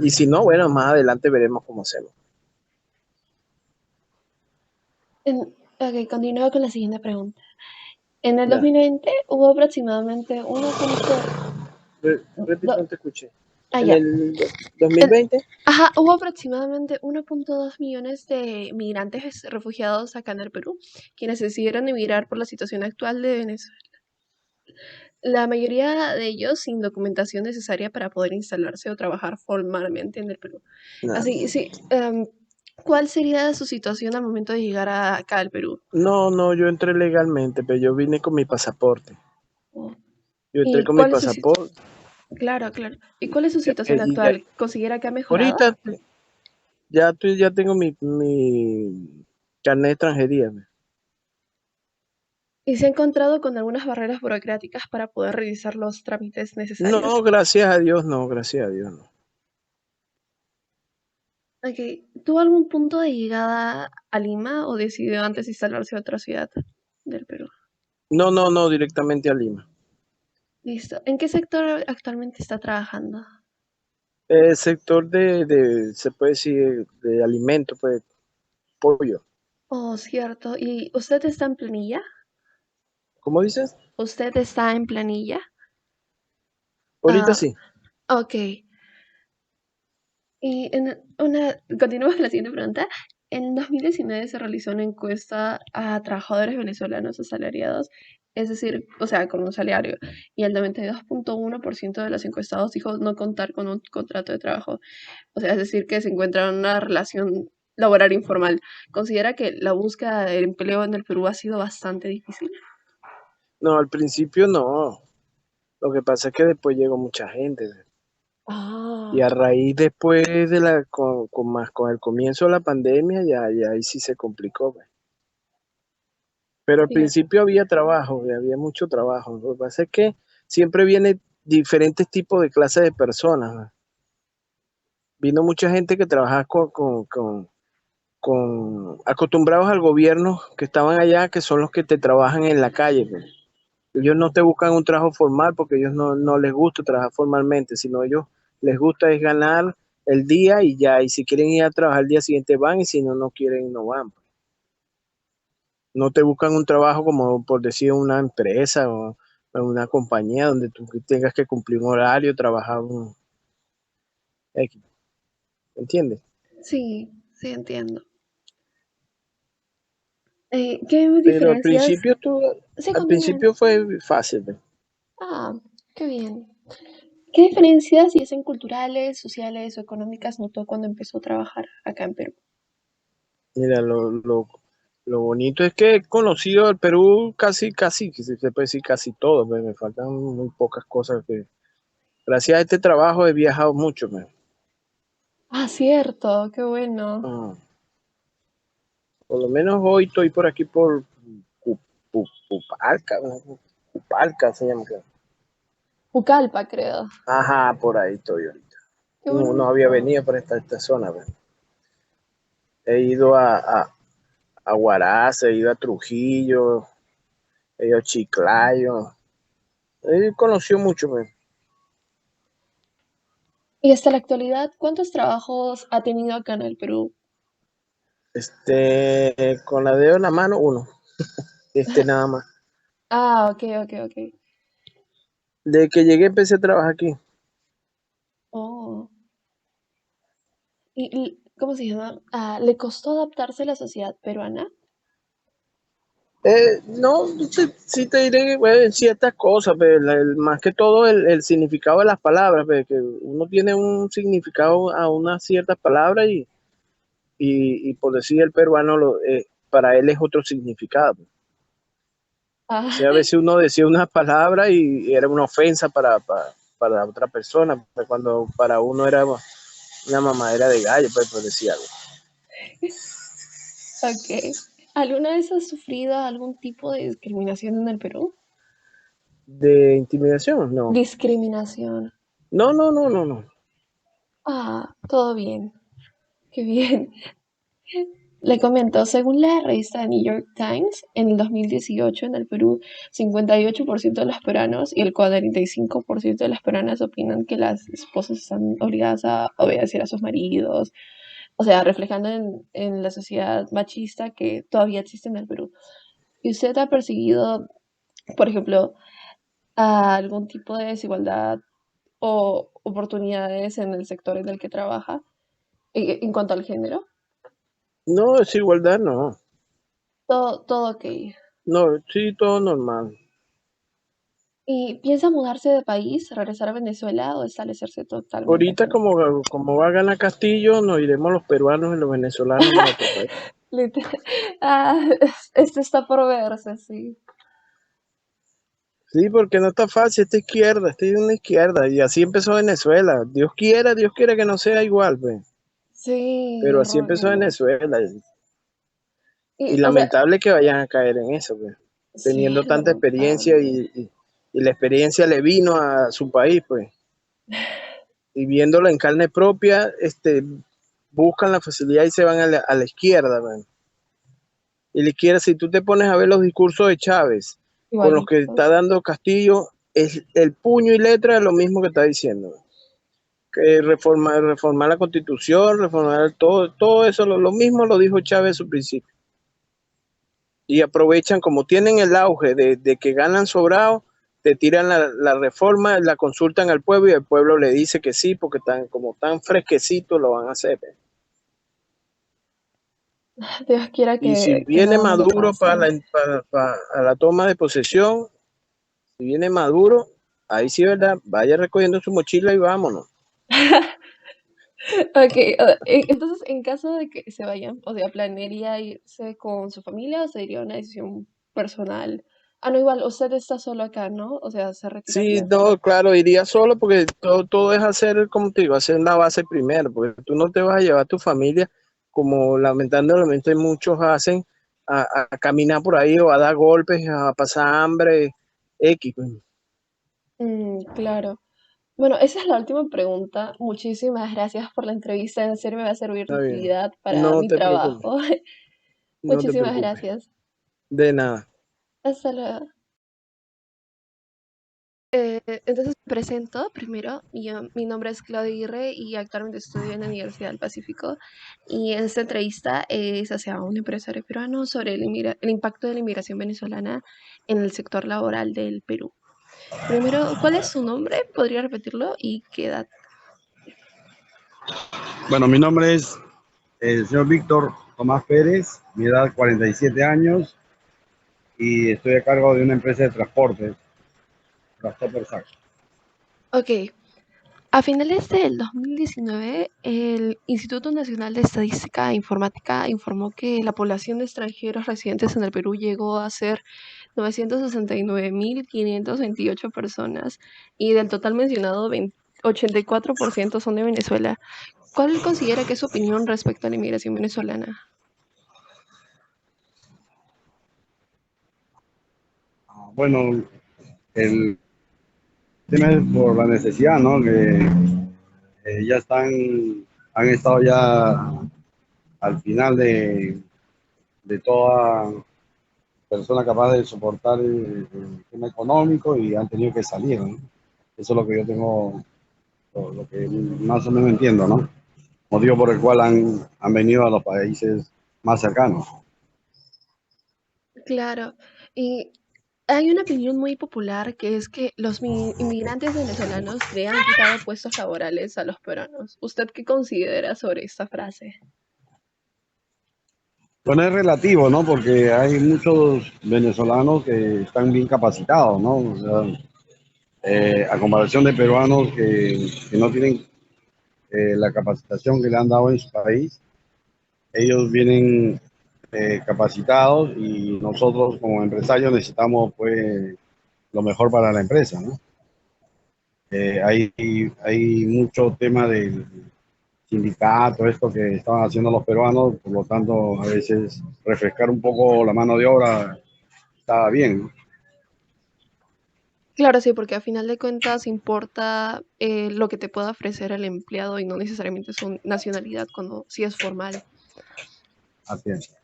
y si no, bueno, más adelante veremos cómo hacemos. Ok, continúo con la siguiente pregunta. En el Ya. 2020 hubo aproximadamente 1. Repito, no te escuché. Ah, En ya. el En- 2020, Ajá, hubo aproximadamente 1.2 millones de migrantes refugiados acá en el Perú, quienes decidieron emigrar por la situación actual de Venezuela. La mayoría de ellos sin documentación necesaria para poder instalarse o trabajar formalmente en el Perú. Así, sí, ¿cuál sería su situación al momento de llegar acá al Perú? no, yo entré legalmente, pero yo vine con mi pasaporte. Oh, Yo entré ¿Y con mi cuál es su situación? pasaporte. Claro, claro. ¿Y cuál es su eh, situación y ya- actual? ¿Considera que ha mejorado? ahorita ya tengo mi carnet de extranjería. ¿Y se ha encontrado con algunas barreras burocráticas para poder realizar los trámites necesarios? No, gracias a Dios, no, gracias a Dios, no. Ok, ¿tuvo algún punto de llegada a Lima o decidió antes instalarse a otra ciudad del Perú? No, directamente a Lima. Listo. ¿En qué sector actualmente está trabajando? El sector se puede decir, de alimento, pues, pollo. Oh, cierto. ¿Y usted está en planilla? ¿Cómo dices? ¿Usted está en planilla? Ahorita Ah, sí. ok. Y continuamos con la siguiente pregunta. En 2019 se realizó una encuesta a trabajadores venezolanos asalariados, es decir, o sea, con un salario, y el 92.1% de los encuestados dijo no contar con un contrato de trabajo, o sea, es decir, que se encuentra en una relación laboral informal. ¿Considera que la búsqueda de empleo en el Perú ha sido bastante difícil? No, al principio no. Lo que pasa es que después llegó mucha gente. Y Ah, a raíz después con el comienzo de la pandemia, ya ahí sí se complicó, pues. Pero al cierto. principio había trabajo, y había mucho trabajo. Lo que pasa es que siempre viene diferentes tipos de clases de personas, ¿no? Vino mucha gente que trabajaba acostumbrados al gobierno que estaban allá, que son los que te trabajan en la calle, pues. Ellos no te buscan un trabajo formal porque ellos no les gusta trabajar formalmente, sino ellos les gusta es ganar el día y ya, y si quieren ir a trabajar el día siguiente van, y si no quieren no van, pues. No te buscan un trabajo como por decir una empresa o una compañía donde tú tengas que cumplir un horario, trabajar un X, ¿entiendes? Sí, sí entiendo. ¿Qué Pero diferencias? Sí, al continúen. principio fue fácil, pues. Ah, qué bien. ¿Qué diferencias, ya sean culturales, sociales o económicas, notó cuando empezó a trabajar acá en Perú? Mira, lo bonito es que he conocido el Perú casi, que se puede decir casi todo, pues. Me faltan muy pocas cosas que, gracias a este trabajo he viajado mucho, pues. Ah, cierto, qué bueno. Ah, por lo menos hoy estoy por aquí por Pupalca, ¿no? Pupalca se llama, creo. Pucallpa, creo. Ajá, por ahí estoy ahorita. Qué No había bonito. venido por esta zona, pues. He ido a Huaraz, he ido a Trujillo, he ido a Chiclayo. He conocido mucho, pues. Y hasta la actualidad, ¿cuántos trabajos ha tenido acá en el Perú? Con la dedo en la mano, uno. Nada más. Ah, ok, ok, ok. Desde que llegué empecé a trabajar aquí. Oh. ¿Y cómo se llama? Ah, ¿le costó adaptarse a la sociedad peruana? No, sí te diré ciertas cosas, pero más que todo el significado de las palabras, que uno tiene un significado a unas ciertas palabras y por decir el peruano, para él es otro significado. O Ah, sea, a veces uno decía una palabra y era una ofensa para otra persona, pues cuando para uno era una mamadera de gallo, pues por decir algo. ok. ¿Alguna vez has sufrido algún tipo de discriminación en el Perú? ¿De intimidación? No. Discriminación. No, no, no, no, no. Ah, todo bien. Qué bien. Le comento, según la revista New York Times, en el 2018 en el Perú, 58% de los peruanos y el 45% de las peruanas opinan que las esposas están obligadas a obedecer a sus maridos, o sea, reflejando en la sociedad machista que todavía existe en el Perú. ¿Y usted ha perseguido, por ejemplo, algún tipo de desigualdad o oportunidades en el sector en el que trabaja en cuanto al género? No, desigualdad no. Todo ok. No, sí, todo normal. ¿Y piensa mudarse de país, regresar a Venezuela o establecerse totalmente Ahorita acá? como va a ganar Castillo, nos iremos los peruanos y los venezolanos para otro país. Literal- Ah, esto está por verse, sí. Sí, porque no está fácil, esta es una izquierda, y así empezó Venezuela. Dios quiera que no sea igual, pues. Sí, Pero así empezó horrible. Venezuela, y O sea, lamentable que vayan a caer en eso, pues. sí, Teniendo tanta experiencia lamentable. y la experiencia le vino a su país, pues. Y viéndolo en carne propia, buscan la facilidad y se van a la izquierda, pues. Y la izquierda, si tú te pones a ver los discursos de Chávez con los que está Igualitos. dando Castillo, es el puño y letra de lo mismo que está diciendo. Que reformar la constitución, reformar todo eso, lo mismo lo dijo Chávez en su principio. Y aprovechan, como tienen el auge de que ganan sobrado, te tiran la reforma, la consultan al pueblo y el pueblo le dice que sí, porque como tan fresquecitos lo van a hacer. Dios quiera Y si que viene nada malo Maduro pase. para la toma de posesión, si viene Maduro, ahí sí, ¿verdad? Vaya recogiendo su mochila y vámonos. Ok, entonces en caso de que se vayan, o sea, ¿planearía irse con su familia o sería una decisión personal? Ah, no, igual, usted está solo acá, ¿no? O sea, se Sí, retiraría no, solo. claro, iría solo porque todo es hacer, como te digo, hacer la base primero, porque tú no te vas a llevar a tu familia, como lamentablemente muchos hacen, a caminar por ahí o a dar golpes, a pasar hambre, X. Pues. Claro. Bueno, esa es la última pregunta. Muchísimas gracias por la entrevista. En serio me va a servir de Está bien, utilidad para no mi te preocupes, trabajo. no te Muchísimas preocupes, gracias. de nada. Hasta luego. Entonces me presento primero. Mi nombre es Claudia Aguirre y actualmente estudio en la Universidad del Pacífico. Y esta entrevista es hacia un empresario peruano sobre el impacto de la inmigración venezolana en el sector laboral del Perú. Primero, ¿cuál es su nombre? ¿Podría repetirlo? ¿Y qué edad? Bueno, mi nombre es el señor Víctor Tomás Pérez, mi edad 47 años y estoy a cargo de una empresa de transporte, Transporte Sac. Ok, a finales del 2019, el Instituto Nacional de Estadística e Informática informó que la población de extranjeros residentes en el Perú llegó a ser 969.528 personas y del total mencionado, 84% son de Venezuela. ¿Cuál considera que es su opinión respecto a la inmigración venezolana? Bueno, el tema es por la necesidad, ¿no? Que ya han estado ya al final de toda persona capaz de soportar el tema económico y han tenido que salir, ¿no? Eso es lo que yo tengo, lo que más o menos entiendo, ¿no? Motivo por el cual han venido a los países más cercanos. Claro, y hay una opinión muy popular que es que los inmigrantes venezolanos le han quitado puestos laborales a los peruanos. ¿Usted qué considera sobre esta frase? Bueno, es relativo, ¿no? Porque hay muchos venezolanos que están bien capacitados, ¿no? O sea, a comparación de peruanos que no tienen la capacitación que le han dado en su país, ellos vienen capacitados y nosotros como empresarios necesitamos pues lo mejor para la empresa, ¿no? Hay mucho tema del sindicato, esto que estaban haciendo los peruanos, por lo tanto a veces refrescar un poco la mano de obra estaba bien, ¿no? Claro, sí, porque a final de cuentas importa lo que te pueda ofrecer el empleado y no necesariamente su nacionalidad cuando sí es formal. Así es.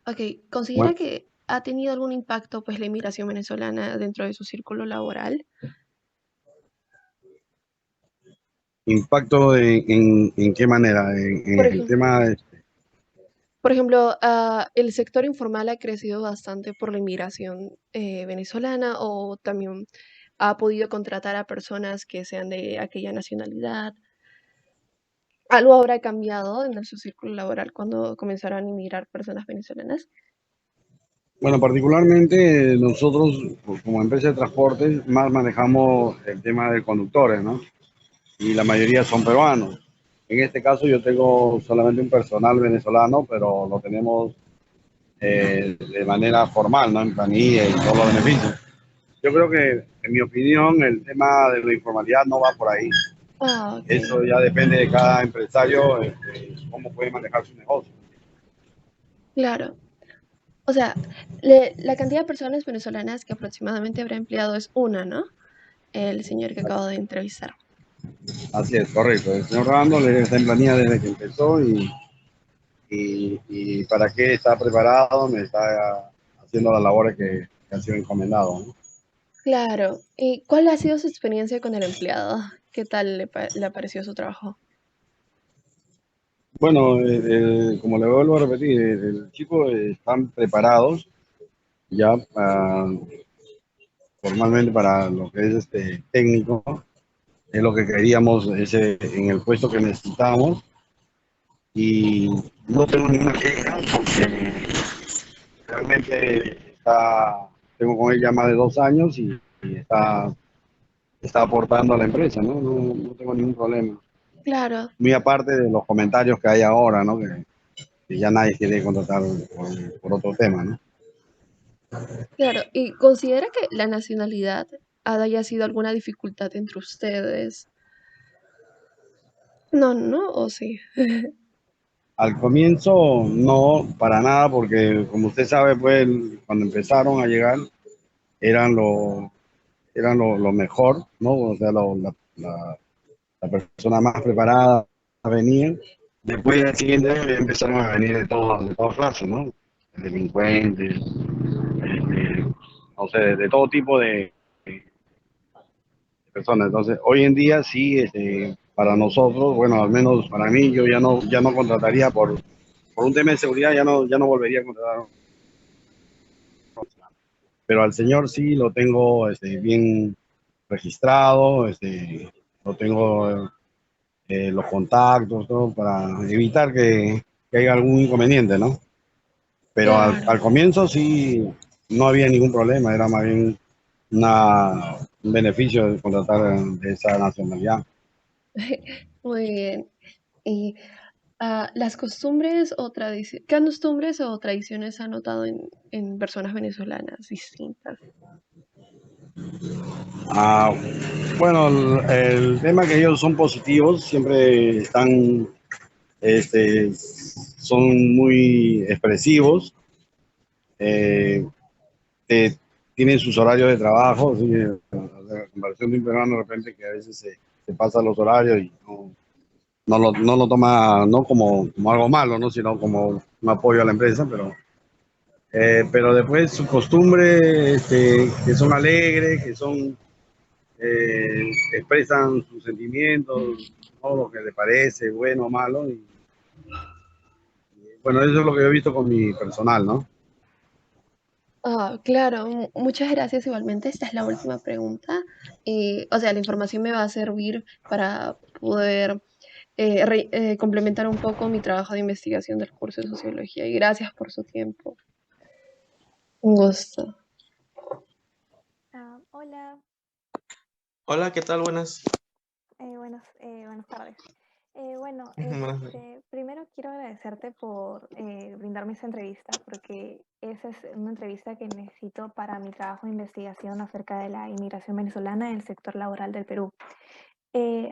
Ok, ¿considera Bueno, que ha tenido algún impacto pues la inmigración venezolana dentro de su círculo laboral? impacto en qué manera, Por en el ejemplo, tema el sector informal ha crecido bastante por la inmigración venezolana o también ha podido contratar a personas que sean de aquella nacionalidad. ¿Algo habrá cambiado en su círculo laboral cuando comenzaron a inmigrar personas venezolanas? bueno, particularmente nosotros como empresa de transportes más manejamos el tema de conductores, ¿no? Y la mayoría son peruanos. En este caso yo tengo solamente un personal venezolano, pero lo tenemos de manera formal, ¿no? En planilla y todos los beneficios. Yo creo que, en mi opinión, el tema de la informalidad no va por ahí. Ah, ok, Eso ya depende de cada empresario, cómo puede manejar su negocio. claro. O sea, la cantidad de personas venezolanas que aproximadamente habrá empleado es una, ¿no? El señor que acabo de entrevistar. Así es, correcto. El señor Rando está en planilla desde que empezó y para qué está preparado, me está haciendo las labores que han sido encomendado, ¿no? Claro. ¿Y cuál ha sido su experiencia con el empleado? ¿Qué tal le pareció su trabajo? Bueno, como le vuelvo a repetir, el chico están preparados ya formalmente para lo que es este técnico, es lo que queríamos ese, en el puesto que necesitábamos y no tengo ninguna queja porque realmente tengo con él ya más de 2 años y está aportando a la empresa, ¿no? No tengo ningún problema. Claro, Muy aparte de los comentarios que hay ahora, ¿no? Que ya nadie quiere contratar por otro tema, ¿no? claro. ¿Y considera que la nacionalidad haya sido alguna dificultad entre ustedes? No, no, o sí. Al comienzo no, para nada, porque como usted sabe, pues cuando empezaron a llegar eran lo mejor, ¿no? O sea, la persona más preparada venían. Después al siguiente año ya empezaron a venir de todas clases, ¿no? Delincuentes, no sé, de todo tipo de personas. Entonces, hoy en día sí, para nosotros, bueno, al menos para mí, yo ya no contrataría por un tema de seguridad, ya no volvería a contratar. Pero al señor sí lo tengo bien registrado, lo tengo los contactos, todo para evitar que haya algún inconveniente, ¿no? Pero al Claro. comienzo sí no había ningún problema, era más bien un beneficio de contratar de esa nacionalidad. Muy bien. ¿Y las costumbres o tradiciones, qué costumbres o tradiciones ha notado en personas venezolanas distintas? Ah, bueno, el tema que ellos son positivos, siempre son muy expresivos, eh, eh, tienen sus horarios de trabajo, ¿sí? A comparación de un peruano de repente que a veces se pasa los horarios y no lo toma no como algo malo, ¿no? Sino como un apoyo a la empresa, pero después su costumbre, que son alegres, expresan sus sentimientos, todo lo que le parece, bueno o malo, y bueno, eso es lo que yo he visto con mi personal, ¿no? Claro, muchas gracias igualmente. Esta es la última pregunta. O sea, la información me va a servir para poder complementar un poco mi trabajo de investigación del curso de sociología. Y gracias por su tiempo. Un gusto. Hola, Hola, ¿qué tal? Buenas. buenas tardes. Bueno, Buenas tardes. primero quiero agradecerte por brindarme esta entrevista, porque esa es una entrevista que necesito para mi trabajo de investigación acerca de la inmigración venezolana en el sector laboral del Perú.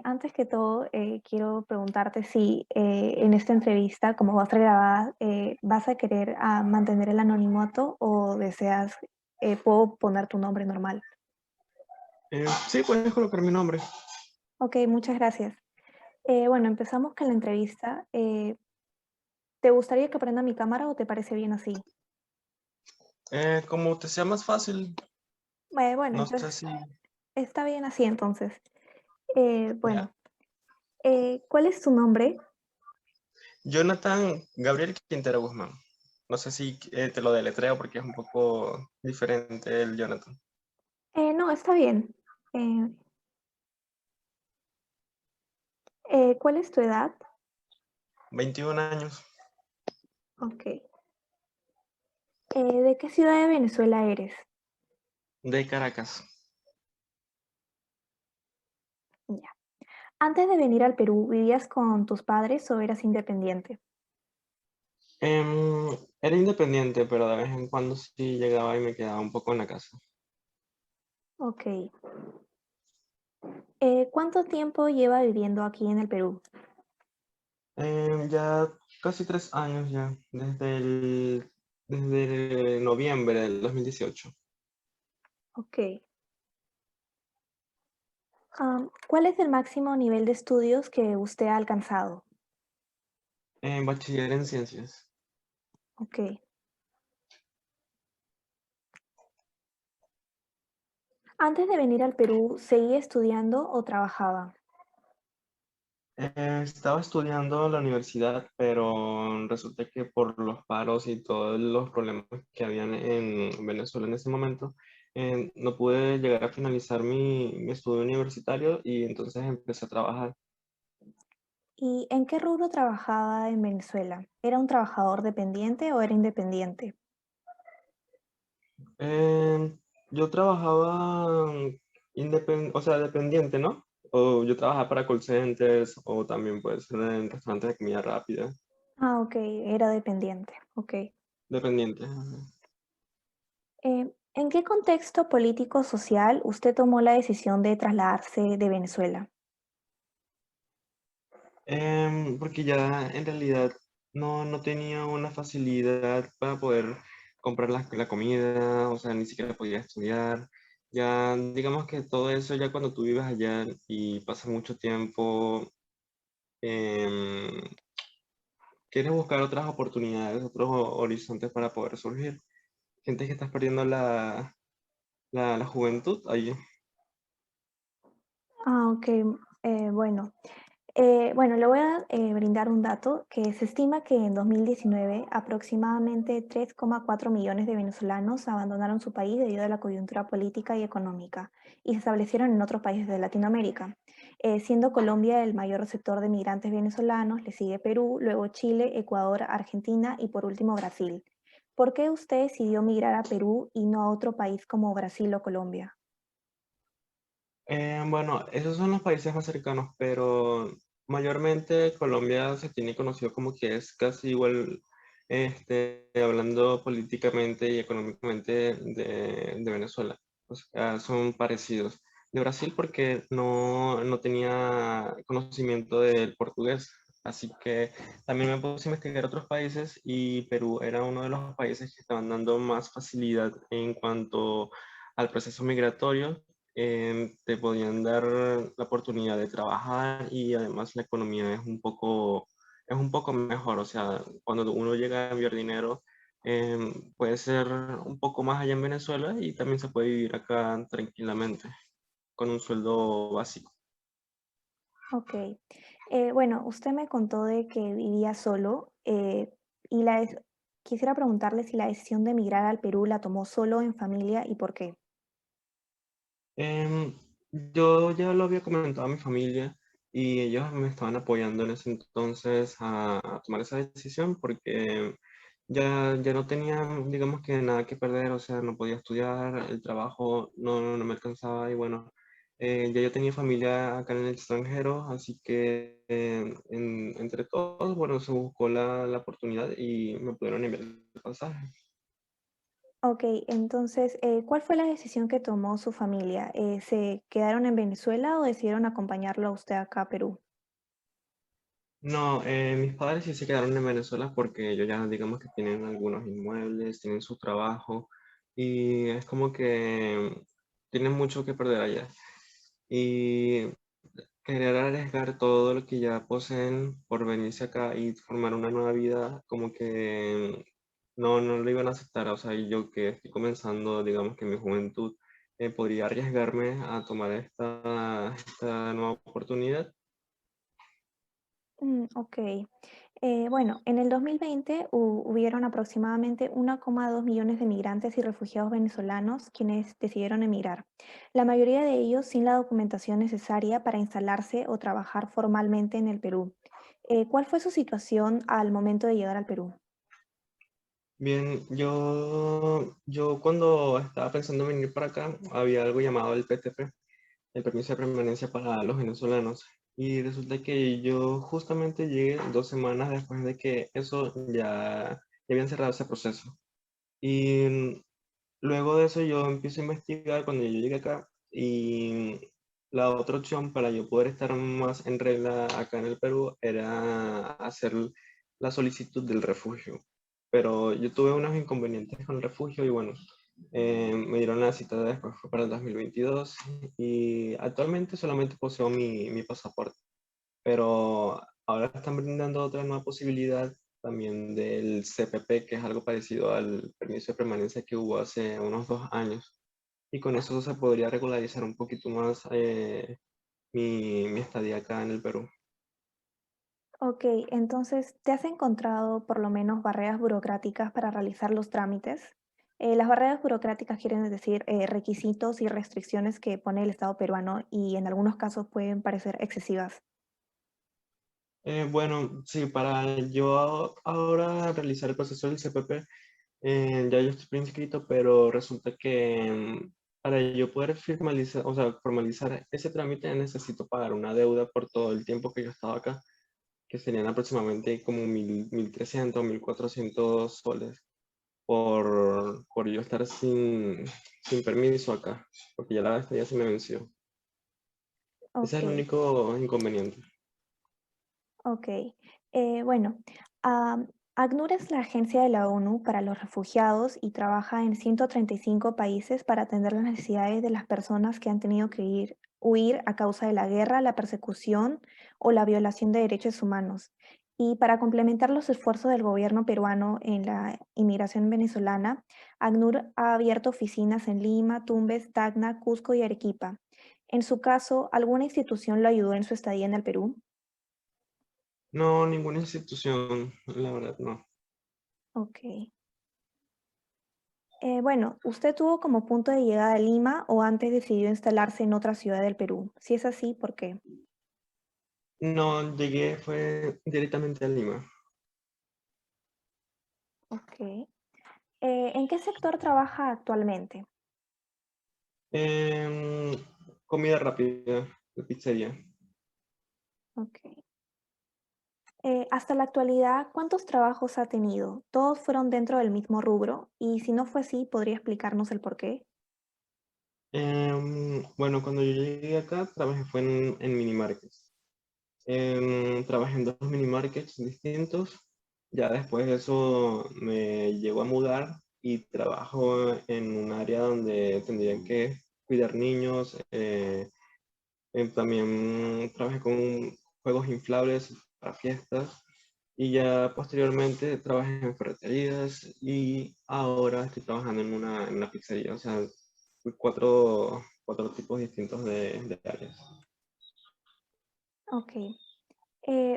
Antes que todo, quiero preguntarte si en esta entrevista, como va a ser grabada, vas a querer mantener el anonimato o deseas, puedo poner tu nombre normal. Sí, puedes colocar mi nombre. Ok, muchas gracias. Bueno, empezamos con la entrevista. ¿Te gustaría que prenda mi cámara o te parece bien así? Como te sea más fácil, Bueno, no sé entonces si... está bien así entonces. Ya. Bueno, ¿cuál es tu nombre? Jonathan Gabriel Quintero Guzmán. No sé si te lo deletreo porque es un poco diferente el Jonathan. No, está bien. Eh, ¿Cuál es tu edad? 21 años, Ok. ¿De qué ciudad de Venezuela eres? de Caracas. Ya. Antes de venir al Perú, ¿vivías con tus padres o eras independiente? Era independiente, pero de vez en cuando sí llegaba y me quedaba un poco en la casa. Ok. ¿Cuánto tiempo lleva viviendo aquí en el Perú? Ya casi 3 años ya, desde noviembre del 2018. Ok. ¿Cuál es el máximo nivel de estudios que usted ha alcanzado? Bachiller en ciencias. Ok. Antes de venir al Perú, ¿seguía estudiando o trabajaba? Estaba estudiando en la universidad, pero resulta que por los paros y todos los problemas que habían en Venezuela en ese momento, no pude llegar a finalizar mi estudio universitario y entonces empecé a trabajar. ¿Y en qué rubro trabajaba en Venezuela? ¿Era un trabajador dependiente o era independiente? Eh, yo trabajaba o sea, dependiente, ¿no? O yo trabajaba para call centers o también puede ser en restaurantes de comida rápida. Ah, ok, era dependiente. Ok. Dependiente. Ajá. ¿En qué contexto político-social usted tomó la decisión de trasladarse de Venezuela? Porque ya en realidad no tenía una facilidad para poder comprar la comida, o sea, ni siquiera podía estudiar. Ya, digamos que todo eso, ya cuando tú vives allá y pasas mucho tiempo, em, quieres buscar otras oportunidades, otros horizontes para poder surgir. Sientes que estás perdiendo la juventud allí. Ah, ok. Bueno, bueno, le voy a brindar un dato que se estima que en 2019 aproximadamente 3,4 millones de venezolanos abandonaron su país debido a la coyuntura política y económica y se establecieron en otros países de Latinoamérica, siendo Colombia el mayor receptor de migrantes venezolanos, le sigue Perú, luego Chile, Ecuador, Argentina y por último Brasil. ¿Por qué usted decidió migrar a Perú y no a otro país como Brasil o Colombia? Bueno, esos son los países más cercanos, pero mayormente Colombia se tiene conocido como que es casi igual, hablando políticamente y económicamente de Venezuela. O sea, son parecidos. De Brasil porque no tenía conocimiento del portugués, así que también me puse a investigar otros países y Perú era uno de los países que estaban dando más facilidad en cuanto al proceso migratorio. Te podían dar la oportunidad de trabajar y además la economía es un poco mejor. O sea, cuando uno llega a enviar dinero, puede ser un poco más allá en Venezuela y también se puede vivir acá tranquilamente con un sueldo básico. Ok. Bueno, usted me contó de que vivía solo y quisiera preguntarle si la decisión de emigrar al Perú la tomó solo en familia y por qué. Yo ya lo había comentado a mi familia y ellos me estaban apoyando en ese entonces a tomar esa decisión porque ya no tenía, digamos que nada que perder, o sea, no podía estudiar, el trabajo no me alcanzaba y bueno, ya yo tenía familia acá en el extranjero, así que entre todos, bueno, se buscó la oportunidad y me pudieron enviar el pasaje. Ok, entonces, ¿cuál fue la decisión que tomó su familia? ¿Se quedaron en Venezuela o decidieron acompañarlo a usted acá a Perú? No, mis padres sí se quedaron en Venezuela porque ellos ya digamos que tienen algunos inmuebles, tienen su trabajo y es como que tienen mucho que perder allá. Y querer arriesgar todo lo que ya poseen por venirse acá y formar una nueva vida, como que no lo iban a aceptar. O sea, y yo que estoy comenzando, digamos que en mi juventud, podría arriesgarme a tomar esta nueva oportunidad. Ok. Bueno, en el 2020 hubieron aproximadamente 1,2 millones de migrantes y refugiados venezolanos quienes decidieron emigrar. La mayoría de ellos sin la documentación necesaria para instalarse o trabajar formalmente en el Perú. ¿Cuál fue su situación al momento de llegar al Perú? Bien, yo cuando estaba pensando en venir para acá, había algo llamado el PTP, el permiso de permanencia para los venezolanos. Y resulta que yo justamente llegué 2 semanas después de que eso ya habían cerrado ese proceso. Y luego de eso yo empiezo a investigar cuando yo llegué acá y la otra opción para yo poder estar más en regla acá en el Perú era hacer la solicitud del refugio. Pero yo tuve unos inconvenientes con el refugio y bueno, me dieron la cita después, fue para el 2022 y actualmente solamente poseo mi pasaporte, pero ahora están brindando otra nueva posibilidad también del CPP, que es algo parecido al permiso de permanencia que hubo hace unos 2 años. Y con eso se podría regularizar un poquito más mi estadía acá en el Perú. Ok, entonces, ¿te has encontrado por lo menos barreras burocráticas para realizar los trámites? Las barreras burocráticas quieren decir requisitos y restricciones que pone el Estado peruano y en algunos casos pueden parecer excesivas. Bueno, sí, para yo ahora realizar el proceso del CPP, ya yo estoy inscrito, pero resulta que para yo poder formalizar, o sea, formalizar ese trámite necesito pagar una deuda por todo el tiempo que yo estaba acá, que serían aproximadamente como 1.300, 1.400 soles por yo estar sin permiso acá, porque ya la estadía se me venció. Ese es Ok, el único inconveniente. ok. Bueno, ACNUR es la agencia de la ONU para los refugiados y trabaja en 135 países para atender las necesidades de las personas que han tenido que huir a causa de la guerra, la persecución o la violación de derechos humanos. Y para complementar los esfuerzos del gobierno peruano en la inmigración venezolana, ACNUR ha abierto oficinas en Lima, Tumbes, Tacna, Cusco y Arequipa. En su caso, ¿alguna institución lo ayudó en su estadía en el Perú? No, ninguna institución, la verdad, no. Ok. Bueno, ¿usted tuvo como punto de llegada Lima o antes decidió instalarse en otra ciudad del Perú? Si es así, ¿por qué? No, llegué, fue directamente a Lima. Ok. ¿En qué sector trabaja actualmente? Em, Comida rápida, de pizzería. Ok. Hasta la actualidad, ¿cuántos trabajos ha tenido? ¿Todos fueron dentro del mismo rubro? Y si no fue así, ¿podría explicarnos el por qué? Bueno, cuando yo llegué acá, trabajé fue en mini markets. Trabajé en 2 mini markets distintos. Ya después de eso me llegó a mudar y trabajo en un área donde tendrían que cuidar niños. También trabajé con juegos inflables para fiestas. Y ya posteriormente trabajé en ferreterías y ahora estoy trabajando en una pizzería. O sea, fui cuatro tipos distintos de áreas. Ok.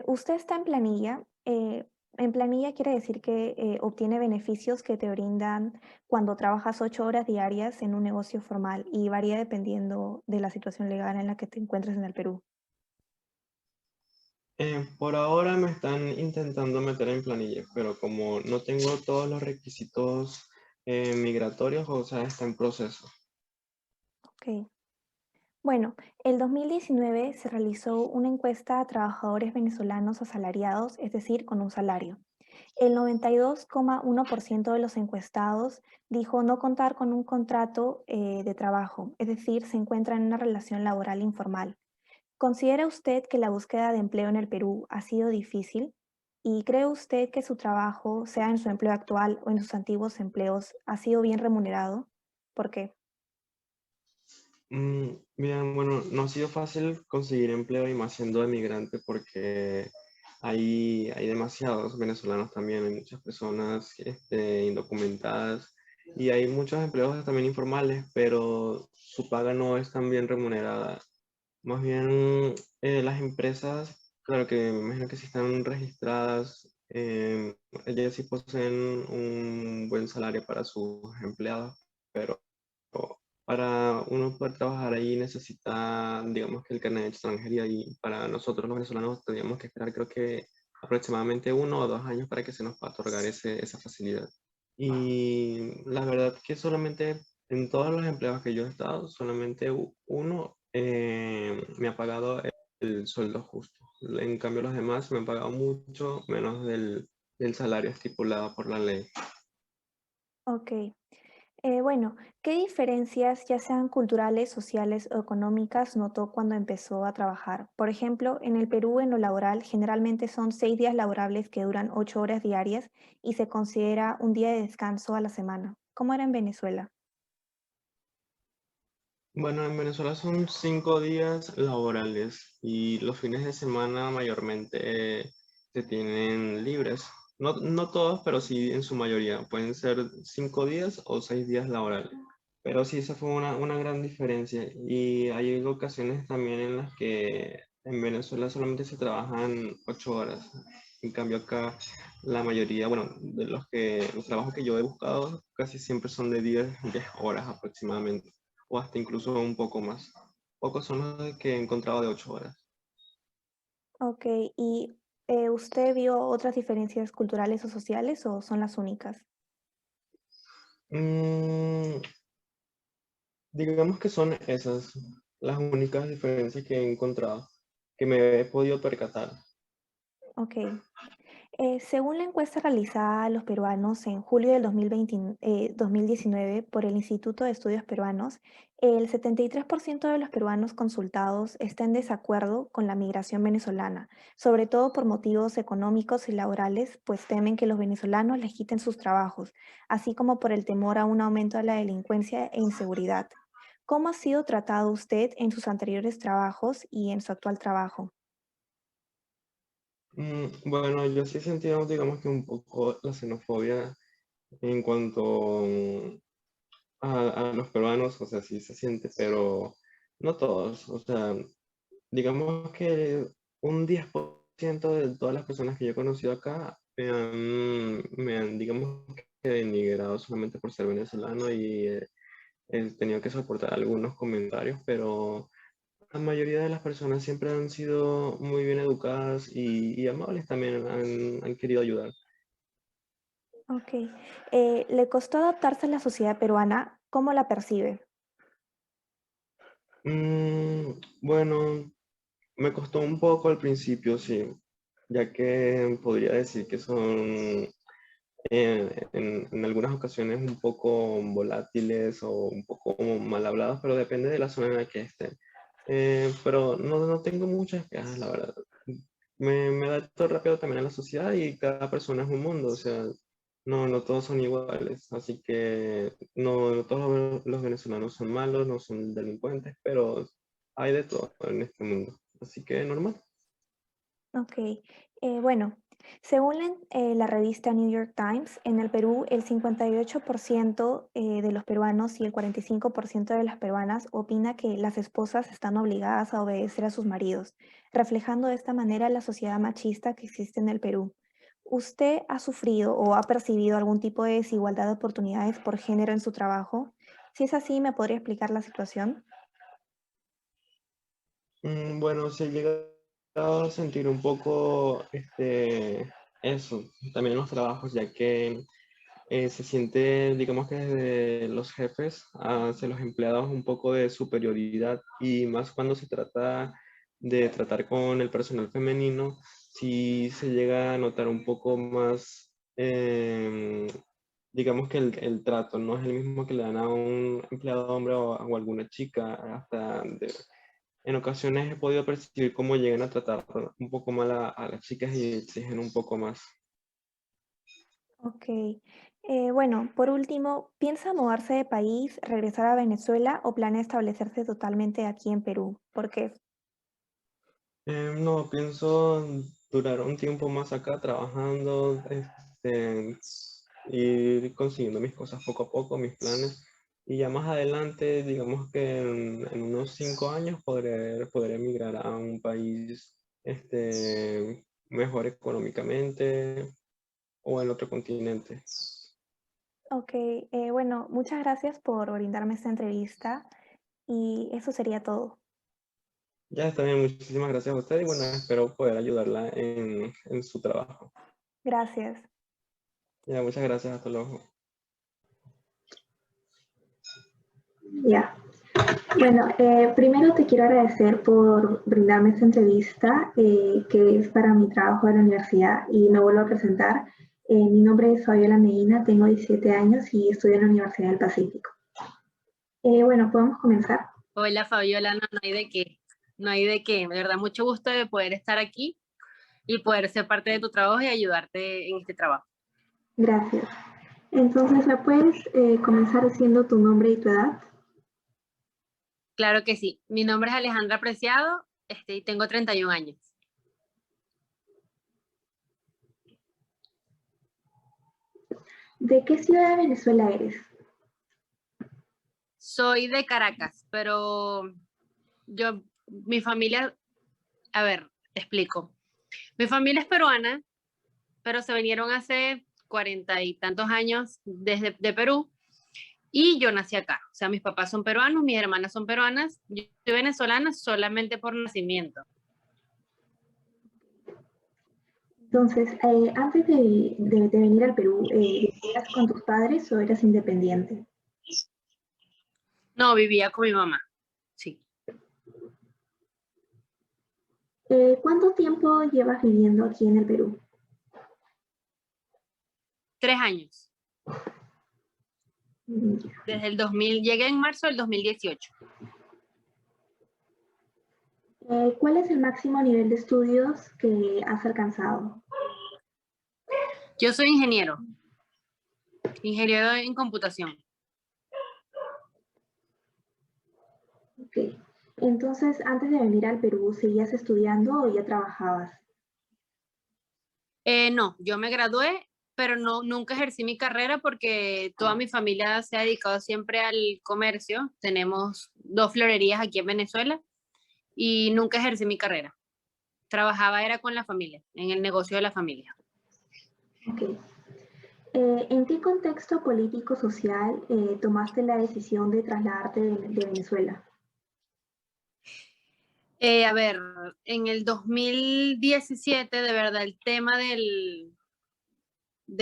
Usted está en planilla. En planilla quiere decir que obtiene beneficios que te brindan cuando trabajas 8 horas diarias en un negocio formal y varía dependiendo de la situación legal en la que te encuentres en el Perú. Por ahora me están intentando meter en planilla, pero como no tengo todos los requisitos migratorios, o sea, está en proceso. Ok. Bueno, el 2019 se realizó una encuesta a trabajadores venezolanos asalariados, es decir, con un salario. El 92,1% de los encuestados dijo no contar con un contrato de trabajo, es decir, se encuentra en una relación laboral informal. ¿Considera usted que la búsqueda de empleo en el Perú ha sido difícil? ¿Y cree usted que su trabajo, sea en su empleo actual o en sus antiguos empleos, ha sido bien remunerado? ¿Por qué? Mira, bueno, no ha sido fácil conseguir empleo y más siendo emigrante porque hay demasiados venezolanos también, hay muchas personas indocumentadas y hay muchos empleos también informales, pero su paga no es tan bien remunerada. Más bien, las empresas, claro que me imagino que si están registradas, ellas sí poseen un buen salario para sus empleados, pero para uno poder trabajar ahí necesita, digamos que el carnet de extranjería y para nosotros los venezolanos tendríamos que esperar creo que aproximadamente 1 o 2 años para que se nos pueda otorgar esa facilidad. Y la verdad que solamente en todos los empleos que yo he estado, solamente uno me ha pagado el sueldo justo. En cambio los demás me han pagado mucho menos del salario estipulado por la ley. Ok. Bueno, ¿qué diferencias, ya sean culturales, sociales o económicas, notó cuando empezó a trabajar? Por ejemplo, en el Perú, en lo laboral, generalmente son 6 días laborables que duran 8 horas diarias y se considera un día de descanso a la semana. ¿Cómo era en Venezuela? Bueno, en Venezuela son 5 días laborales y los fines de semana mayormente se tienen libres. No, no todos, pero sí en su mayoría. Pueden ser 5 días o 6 días laborales. Pero sí, esa fue una gran diferencia. Y hay ocasiones también en las que en Venezuela solamente se trabajan 8 horas. En cambio acá la mayoría, bueno, de los trabajos que yo he buscado casi siempre son de 10 horas aproximadamente o hasta incluso un poco más. Pocos son los que he encontrado de 8 horas. Ok, ¿y usted vio otras diferencias culturales o sociales o son las únicas? Mm, digamos que son esas las únicas diferencias que he encontrado, que me he podido percatar. Ok. Según la encuesta realizada a los peruanos en julio del 2019 por el Instituto de Estudios Peruanos, el 73% de los peruanos consultados está en desacuerdo con la migración venezolana, sobre todo por motivos económicos y laborales, pues temen que los venezolanos les quiten sus trabajos, así como por el temor a un aumento de la delincuencia e inseguridad. ¿Cómo ha sido tratado usted en sus anteriores trabajos y en su actual trabajo? Bueno, yo sí he sentido, digamos que un poco la xenofobia en cuanto a los peruanos, o sea, sí se siente, pero no todos, o sea, digamos que un 10% de todas las personas que yo he conocido acá digamos que denigrado solamente por ser venezolano y he tenido que soportar algunos comentarios, pero la mayoría de las personas siempre han sido muy bien educadas y amables también, han querido ayudar. Ok. ¿Le costó adaptarse a la sociedad peruana? ¿Cómo la percibe? Bueno, me costó un poco al principio, sí, ya que podría decir que son en algunas ocasiones un poco volátiles o un poco mal hablados, pero depende de la zona en la que estén. Pero no tengo muchas quejas, la verdad. Me adapto rápido también a la sociedad y cada persona es un mundo, o sea, no todos son iguales, así que no todos los venezolanos son malos, no son delincuentes, pero hay de todo en este mundo, así que normal. Ok. Bueno, según la revista New York Times, en el Perú el 58% de los peruanos y el 45% de las peruanas opina que las esposas están obligadas a obedecer a sus maridos, reflejando de esta manera la sociedad machista que existe en el Perú. ¿Usted ha sufrido o ha percibido algún tipo de desigualdad de oportunidades por género en su trabajo? Si es así, ¿me podría explicar la situación? Bueno, se llega a sentir un poco eso, también en los trabajos, ya que se siente, digamos que desde los jefes hacia los empleados un poco de superioridad y más cuando se trata de tratar con el personal femenino, sí se llega a notar un poco más, digamos que el trato no es el mismo que le dan a un empleado hombre o alguna chica, en ocasiones he podido percibir cómo llegan a tratar un poco mal a las chicas y exigen un poco más. Ok. Bueno, por último, ¿piensa mudarse de país, regresar a Venezuela o planea establecerse totalmente aquí en Perú? ¿Por qué? No, pienso durar un tiempo más acá trabajando, ir consiguiendo mis cosas poco a poco, mis planes, y ya más adelante, digamos que en unos 5 años podré emigrar a un país mejor económicamente o en otro continente. Ok, bueno, muchas gracias por brindarme esta entrevista y eso sería todo. Ya está bien, muchísimas gracias a usted y bueno, espero poder ayudarla en su trabajo. Gracias. Ya, muchas gracias, hasta luego. Ya. Bueno, primero te quiero agradecer por brindarme esta entrevista, que es para mi trabajo de la universidad, y me vuelvo a presentar. Mi nombre es Fabiola Medina, tengo 17 años y estudio en la Universidad del Pacífico. Bueno, podemos comenzar. Hola Fabiola, no, no hay de qué, no hay de qué. De verdad, mucho gusto de poder estar aquí y poder ser parte de tu trabajo y ayudarte en este trabajo. Gracias. Entonces, ¿me puedes comenzar diciendo tu nombre y tu edad? Claro que sí. Mi nombre es Alejandra Preciado, y tengo 31 años. ¿De qué ciudad de Venezuela eres? Soy de Caracas, pero mi familia, a ver, te explico. Mi familia es peruana, pero se vinieron hace 40 y tantos años de Perú. Y yo nací acá, o sea, mis papás son peruanos, mis hermanas son peruanas, yo soy venezolana solamente por nacimiento. Entonces, antes de venir al Perú, ¿vivías con tus padres o eras independiente? No, vivía con mi mamá, sí. ¿Cuánto tiempo llevas viviendo aquí en el Perú? 3 años. Ya. Desde el 2000, llegué en marzo del 2018. ¿Cuál es el máximo nivel de estudios que has alcanzado? Yo soy ingeniero en computación. Ok. Entonces, antes de venir al Perú, ¿seguías estudiando o ya trabajabas? No, yo me gradué, pero no, nunca ejercí mi carrera porque toda mi familia se ha dedicado siempre al comercio. Tenemos 2 florerías aquí en Venezuela y nunca ejercí mi carrera. Trabajaba era con la familia, en el negocio de la familia. Ok. ¿En qué contexto político-social tomaste la decisión de trasladarte de Venezuela? A ver, en el 2017, de verdad, el tema de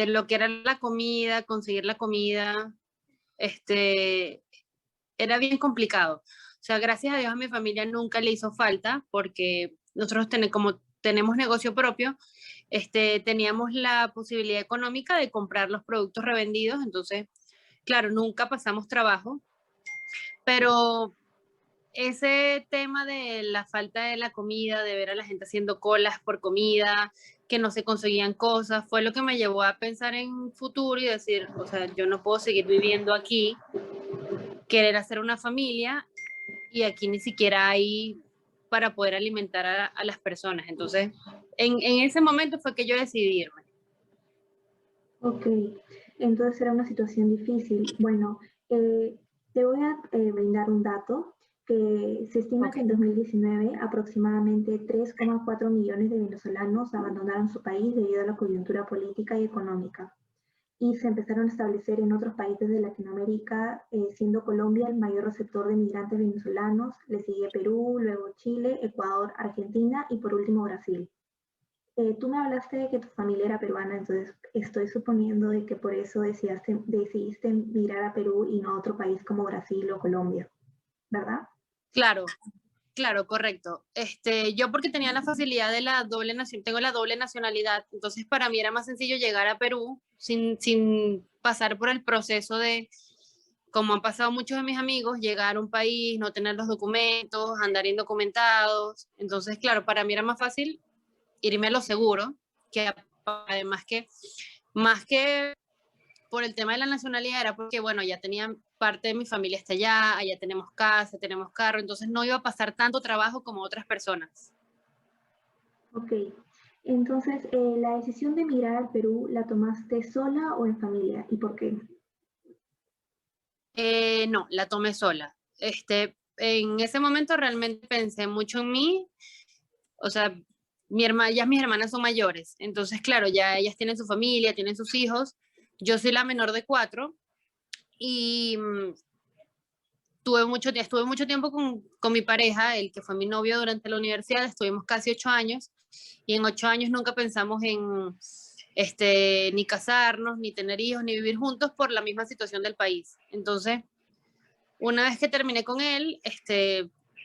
lo que era la comida, conseguir la comida, era bien complicado. O sea, gracias a Dios a mi familia nunca le hizo falta porque nosotros como tenemos negocio propio, teníamos la posibilidad económica de comprar los productos revendidos, entonces, claro, nunca pasamos trabajo, pero ese tema de la falta de la comida, de ver a la gente haciendo colas por comida, que no se conseguían cosas, fue lo que me llevó a pensar en futuro y decir, o sea, yo no puedo seguir viviendo aquí, querer hacer una familia y aquí ni siquiera hay para poder alimentar a las personas. Entonces, en ese momento fue que yo decidí irme. Ok, entonces era una situación difícil. Bueno, te voy a brindar un dato que se estima que en 2019 aproximadamente 3,4 millones de venezolanos abandonaron su país debido a la coyuntura política y económica. y se empezaron a establecer en otros países de Latinoamérica, siendo Colombia el mayor receptor de migrantes venezolanos, le sigue Perú, luego Chile, Ecuador, Argentina y por último Brasil. Tú me hablaste de que tu familia era peruana, entonces estoy suponiendo de que por eso decidiste migrar a Perú y no a otro país como Brasil o Colombia, ¿verdad? Claro, claro, correcto. Yo porque tenía la facilidad de la doble nación, tengo la doble nacionalidad, entonces para mí era más sencillo llegar a Perú sin pasar por el proceso de, como han pasado muchos de mis amigos, llegar a un país, no tener los documentos, andar indocumentados. Entonces, claro, para mí era más fácil irme a lo seguro, que además que, más que por el tema de la nacionalidad, era porque, bueno, ya tenía parte de mi familia está allá tenemos casa, tenemos carro, entonces no iba a pasar tanto trabajo como otras personas. Ok, entonces la decisión de migrar al Perú, ¿la tomaste sola o en familia? ¿Y por qué? No, la tomé sola. En ese momento realmente pensé mucho en mí, o sea, ya mis hermanas son mayores, entonces claro, ya ellas tienen su familia, tienen sus hijos, yo soy la menor de 4 y estuve mucho tiempo con mi pareja, el que fue mi novio durante la universidad, estuvimos casi 8 años y en 8 años nunca pensamos en ni casarnos, ni tener hijos, ni vivir juntos por la misma situación del país. Entonces, una vez que terminé con él,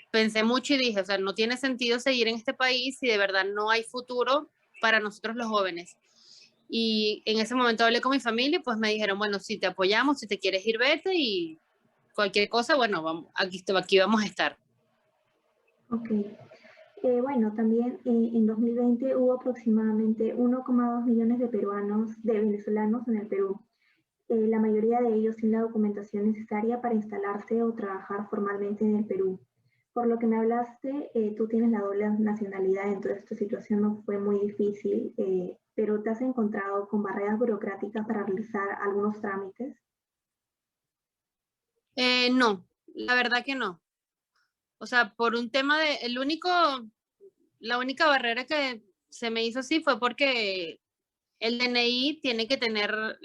pensé mucho y dije, o sea, no tiene sentido seguir en este país si de verdad no hay futuro para nosotros los jóvenes. Y en ese momento hablé con mi familia y pues me dijeron, bueno, si te apoyamos, si te quieres ir, vete y cualquier cosa, bueno, vamos, aquí vamos a estar. Ok. Bueno, también en 2020 hubo aproximadamente 1,2 millones de venezolanos en el Perú. La mayoría de ellos sin la documentación necesaria para instalarse o trabajar formalmente en el Perú. Por lo que me hablaste, tú tienes la doble nacionalidad, entonces tu situación no fue muy difícil, pero ¿te has encontrado con barreras burocráticas para realizar algunos trámites? No, la verdad que no. O sea, por un tema de, la única barrera que se me hizo así fue porque el DNI tiene que tener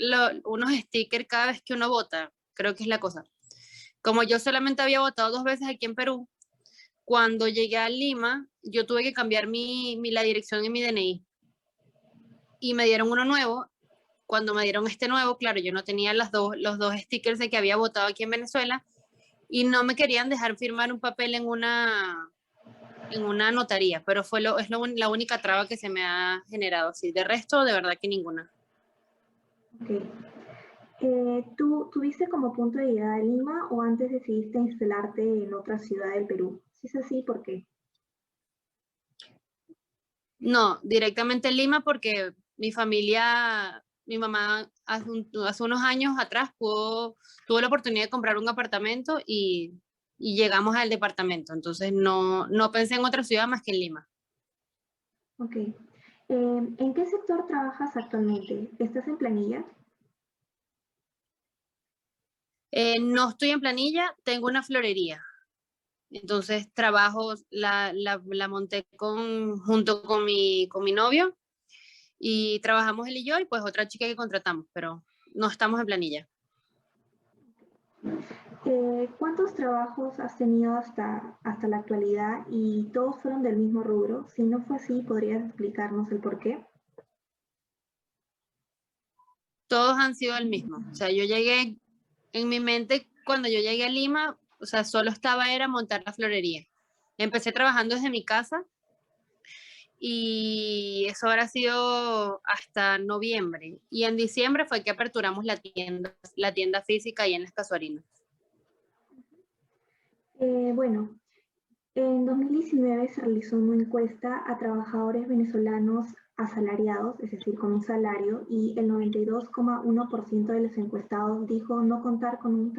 unos stickers cada vez que uno vota, creo que es la cosa. Como yo solamente había votado 2 veces aquí en Perú, cuando llegué a Lima, yo tuve que cambiar la dirección en mi DNI y me dieron uno nuevo. Cuando me dieron este nuevo, claro, yo no tenía los dos stickers de que había votado aquí en Venezuela y no me querían dejar firmar un papel en una notaría, pero la única traba que se me ha generado. Así, de resto, de verdad que ninguna. Ok. ¿Tú tuviste como punto de llegada a Lima o antes decidiste instalarte en otra ciudad del Perú? Si es así, ¿por qué? No, directamente en Lima porque mi familia, mi mamá hace unos años atrás tuvo la oportunidad de comprar un apartamento y llegamos al departamento. Entonces no pensé en otra ciudad más que en Lima. Ok. ¿En qué sector trabajas actualmente? ¿Estás en planilla? No estoy en planilla, tengo una florería. Entonces la monté junto con mi novio y trabajamos él y yo y pues otra chica que contratamos, pero no estamos en planilla. ¿Cuántos trabajos has tenido hasta la actualidad y todos fueron del mismo rubro? Si no fue así, ¿podrías explicarnos el por qué? Todos han sido el mismo. O sea, yo llegué en mi mente, cuando yo llegué a Lima, o sea, solo era montar la florería. Empecé trabajando desde mi casa y eso habrá sido hasta noviembre. Y en diciembre fue que aperturamos la tienda física ahí en Las Casuarinas. Bueno, en 2019 se realizó una encuesta a trabajadores venezolanos asalariados, es decir, con un salario, y el 92,1% de los encuestados dijo no contar con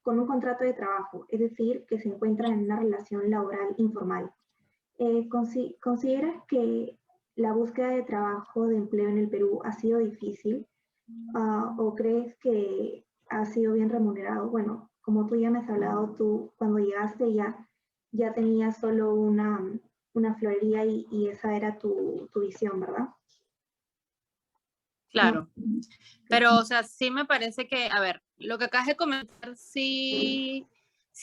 con un contrato de trabajo, es decir, que se encuentran en una relación laboral informal. ¿Consideras que la búsqueda de trabajo, de empleo en el Perú ha sido difícil? ¿O crees que ha sido bien remunerado? Bueno, como tú ya me has hablado, tú cuando llegaste ya tenías solo una florería y esa era tu visión, ¿verdad? Claro. Pero, o sea, sí me parece que, a ver, lo que acabas de comentar sí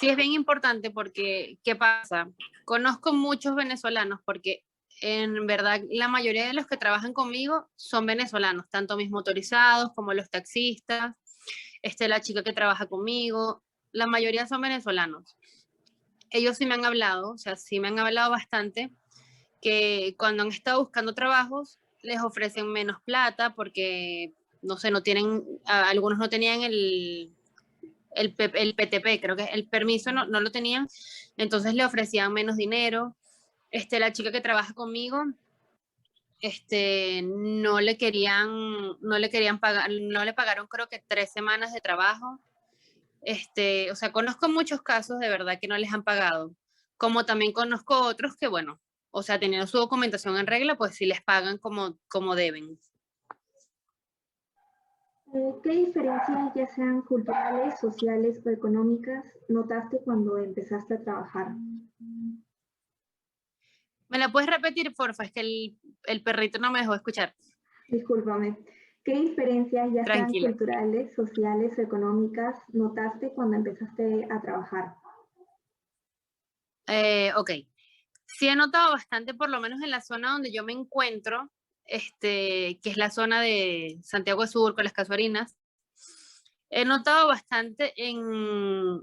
es bien importante porque, ¿qué pasa? Conozco muchos venezolanos porque en verdad la mayoría de los que trabajan conmigo son venezolanos, tanto mis motorizados como los taxistas, la chica que trabaja conmigo, la mayoría son venezolanos. Ellos sí me han hablado, o sea, sí me han hablado bastante, que cuando han estado buscando trabajos les ofrecen menos plata porque, no sé, no tienen, algunos no tenían el PTP, creo que el permiso no lo tenían, entonces le ofrecían menos dinero. La chica que trabaja conmigo, no le querían pagar, no le pagaron creo que 3 semanas de trabajo. O sea, conozco muchos casos de verdad que no les han pagado, como también conozco otros que, bueno, o sea, teniendo su documentación en regla, pues sí les pagan como deben. ¿Qué diferencias, ya sean culturales, sociales o económicas, notaste cuando empezaste a trabajar? ¿Me la puedes repetir, porfa? Es que el perrito no me dejó escuchar. Discúlpame. ¿Qué diferencias, ya sean Tranquila. culturales, sociales o económicas, notaste cuando empezaste a trabajar? Ok. Sí he notado bastante, por lo menos en la zona donde yo me encuentro, que es la zona de Santiago de Sur, con las Casuarinas. He notado bastante en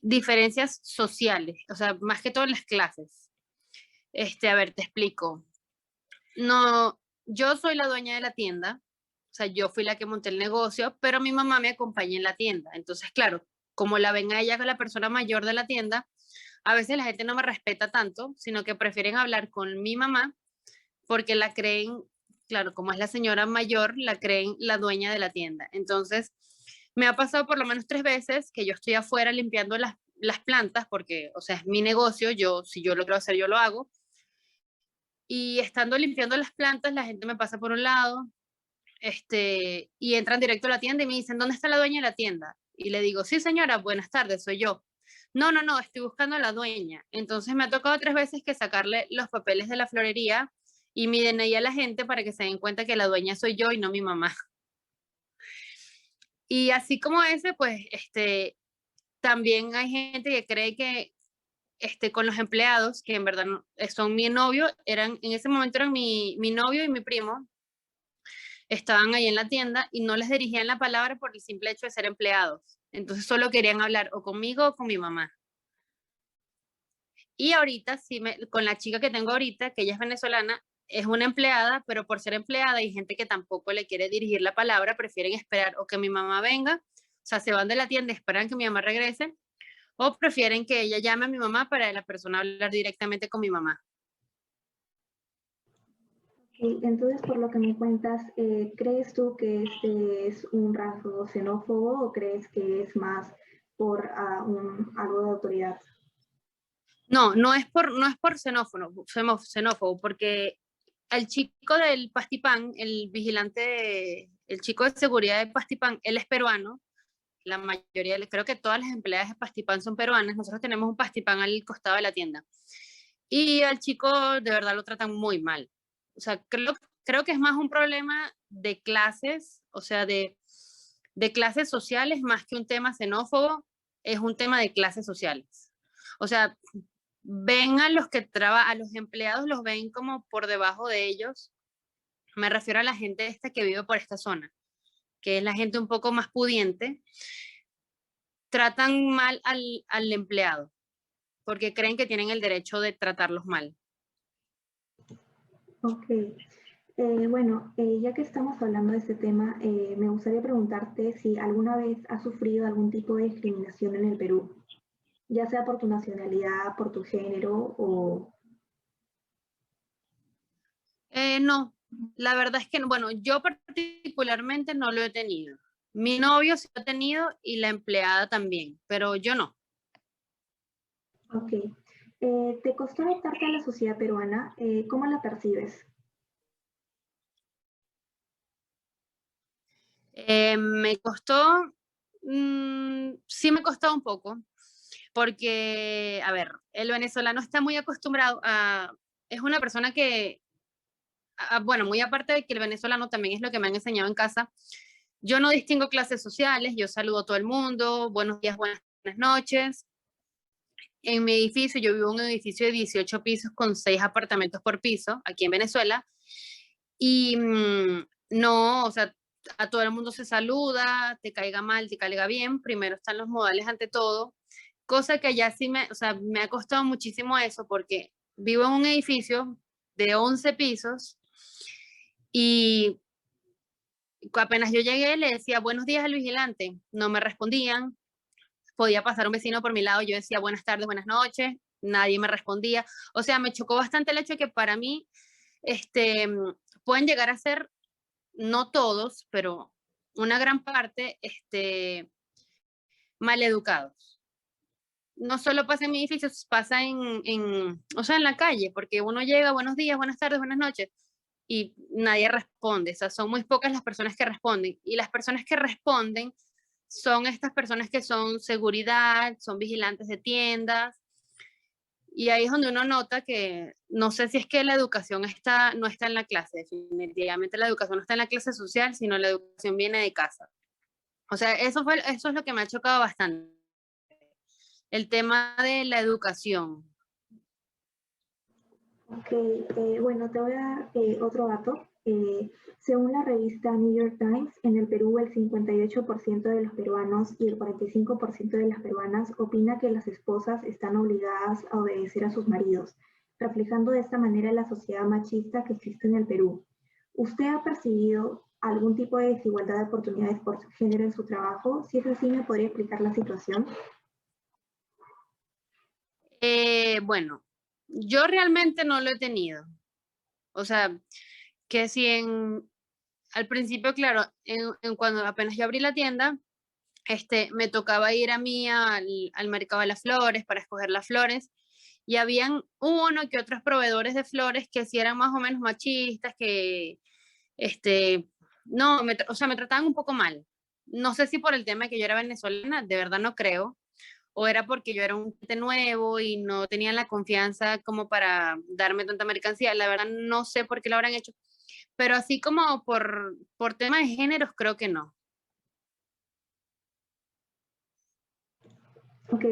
diferencias sociales, o sea, más que todo en las clases. A ver, te explico. No, yo soy la dueña de la tienda, o sea, yo fui la que monté el negocio, pero mi mamá me acompaña en la tienda. Entonces, claro, como la ven a ella con la persona mayor de la tienda, a veces la gente no me respeta tanto, sino que prefieren hablar con mi mamá porque la creen, claro, como es la señora mayor, la creen la dueña de la tienda. Entonces, me ha pasado por lo menos 3 veces que yo estoy afuera limpiando las plantas porque, o sea, es mi negocio, si yo lo quiero hacer, yo lo hago. Y estando limpiando las plantas, la gente me pasa por un lado, y entran directo a la tienda y me dicen, ¿dónde está la dueña de la tienda? Y le digo, sí, señora, buenas tardes, soy yo. No, estoy buscando a la dueña. Entonces me ha tocado 3 veces que sacarle los papeles de la florería y mi DNI a la gente para que se den cuenta que la dueña soy yo y no mi mamá. Y así como ese, pues, también hay gente que cree que con los empleados, que en verdad son mi novio, en ese momento eran mi novio y mi primo, estaban ahí en la tienda y no les dirigían la palabra por el simple hecho de ser empleados. Entonces solo querían hablar o conmigo o con mi mamá. Y ahorita, con la chica que tengo ahorita, que ella es venezolana, es una empleada, pero por ser empleada hay gente que tampoco le quiere dirigir la palabra, prefieren esperar o que mi mamá venga, o sea, se van de la tienda, esperan que mi mamá regrese, o prefieren que ella llame a mi mamá para la persona hablar directamente con mi mamá. Entonces, por lo que me cuentas, ¿crees tú que este es un rasgo xenófobo o crees que es más por algo de autoridad? No es por xenófobo, porque el chico del Pastipán, el vigilante, el chico de seguridad de Pastipán, él es peruano. La mayoría, creo que todas las empleadas de Pastipán son peruanas. Nosotros tenemos un Pastipán al costado de la tienda. Y al chico de verdad lo tratan muy mal. O sea, creo que es más un problema de clases, o sea, de clases sociales, más que un tema xenófobo, es un tema de clases sociales. O sea, ven a los que a los empleados los ven como por debajo de ellos. Me refiero a la gente que vive por esta zona, que es la gente un poco más pudiente. Tratan mal al empleado, porque creen que tienen el derecho de tratarlos mal. Ok. Bueno, ya que estamos hablando de este tema, me gustaría preguntarte si alguna vez has sufrido algún tipo de discriminación en el Perú, ya sea por tu nacionalidad, por tu género o... No, la verdad es que, bueno, yo particularmente no lo he tenido. Mi novio sí lo ha tenido y la empleada también, pero yo no. Ok. ¿Te costó adaptarte a la sociedad peruana? ¿Cómo la percibes? Me costó, sí me costó un poco, porque, a ver, el venezolano está muy acostumbrado es una persona que bueno, muy aparte de que el venezolano también es lo que me han enseñado en casa, yo no distingo clases sociales, yo saludo a todo el mundo, buenos días, buenas noches. En mi edificio, yo vivo en un edificio de 18 pisos con 6 apartamentos por piso, aquí en Venezuela, y no, o sea, a todo el mundo se saluda, te caiga mal, te caiga bien, primero están los modales ante todo, cosa que allá sí o sea, me ha costado muchísimo eso porque vivo en un edificio de 11 pisos y apenas yo llegué le decía buenos días al vigilante, no me respondían, podía pasar un vecino por mi lado, yo decía buenas tardes, buenas noches, nadie me respondía, o sea, me chocó bastante el hecho de que para mí, pueden llegar a ser, no todos, pero una gran parte, maleducados. No solo pasa en mi edificio, pasa o sea, en la calle, porque uno llega, buenos días, buenas tardes, buenas noches, y nadie responde, o sea, son muy pocas las personas que responden, y las personas que responden son estas personas que son seguridad, son vigilantes de tiendas, y ahí es donde uno nota que no sé si es que la educación no está en la clase, definitivamente la educación no está en la clase social, sino la educación viene de casa. O sea, eso es lo que me ha chocado bastante, el tema de la educación. Ok, bueno, te voy a dar otro dato. Según la revista New York Times, en el Perú el 58% de los peruanos y el 45% de las peruanas opina que las esposas están obligadas a obedecer a sus maridos, reflejando de esta manera la sociedad machista que existe en el Perú. ¿Usted ha percibido algún tipo de desigualdad de oportunidades por género en su trabajo? Si es así, ¿me podría explicar la situación? Bueno, yo realmente no lo he tenido. O sea, que si al principio, claro, cuando apenas yo abrí la tienda, me tocaba ir a mí al mercado de las flores para escoger las flores y habían uno que otros proveedores de flores que sí eran más o menos machistas, que, no, o sea, me trataban un poco mal. No sé si por el tema de que yo era venezolana, de verdad no creo, o era porque yo era un cliente nuevo y no tenían la confianza como para darme tanta mercancía. La verdad no sé por qué lo habrán hecho, pero así como por tema de géneros, creo que no. Ok,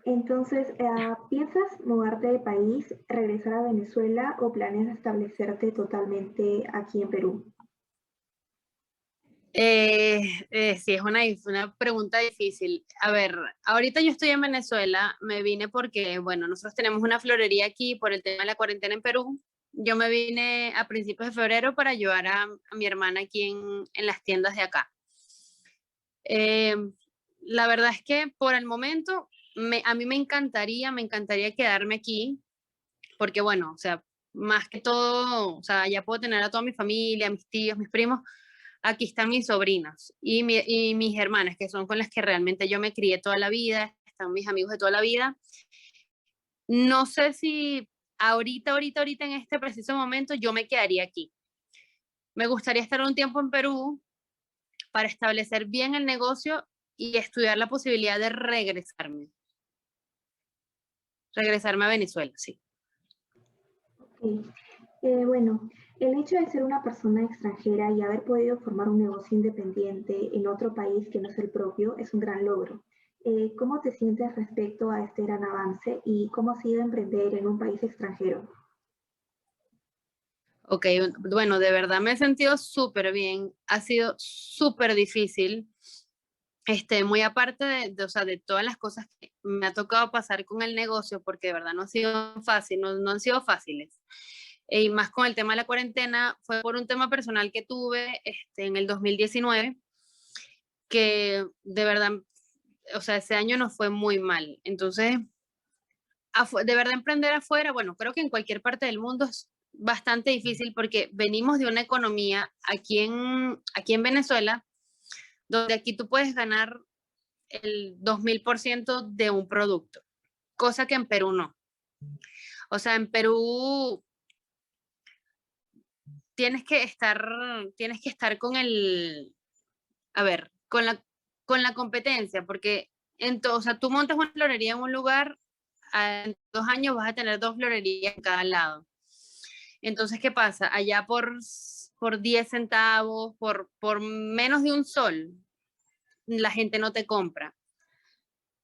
entonces, ¿piensas mudarte de país, regresar a Venezuela o planeas establecerte totalmente aquí en Perú? Sí, es una pregunta difícil. A ver, ahorita yo estoy en Venezuela, me vine porque, bueno, nosotros tenemos una florería aquí por el tema de la cuarentena en Perú. Yo me vine a principios de febrero para ayudar a mi hermana aquí en las tiendas de acá. La verdad es que por el momento a mí me encantaría quedarme aquí, porque bueno, o sea, más que todo, o sea, ya puedo tener a toda mi familia, mis tíos, mis primos, aquí están mis sobrinas y mis hermanas, que son con las que realmente yo me crié toda la vida, están mis amigos de toda la vida. No sé si ahorita en este preciso momento yo me quedaría aquí. Me gustaría estar un tiempo en Perú para establecer bien el negocio y estudiar la posibilidad de regresarme a Venezuela, sí. Ok. Bueno, el hecho de ser una persona extranjera y haber podido formar un negocio independiente en otro país que no es el propio es un gran logro. ¿Cómo te sientes respecto a este gran avance y cómo ha sido emprender en un país extranjero? Ok, bueno, de verdad me he sentido súper bien, ha sido súper difícil, muy aparte o sea, de todas las cosas que me ha tocado pasar con el negocio, porque de verdad no ha sido fácil, no han sido fáciles. Y más con el tema de la cuarentena, fue por un tema personal que tuve en el 2019, que de verdad, o sea, ese año nos fue muy mal. Entonces, de verdad emprender afuera, bueno, creo que en cualquier parte del mundo es bastante difícil porque venimos de una economía aquí en Venezuela, donde aquí tú puedes ganar el 2000% de un producto, cosa que en Perú no. O sea, en Perú tienes que estar con a ver, con la competencia, porque o sea, tú montas una florería en un lugar, en 2 años vas a tener 2 florerías en cada lado. Entonces, ¿qué pasa? Allá por 10 centavos, por menos de un sol, la gente no te compra.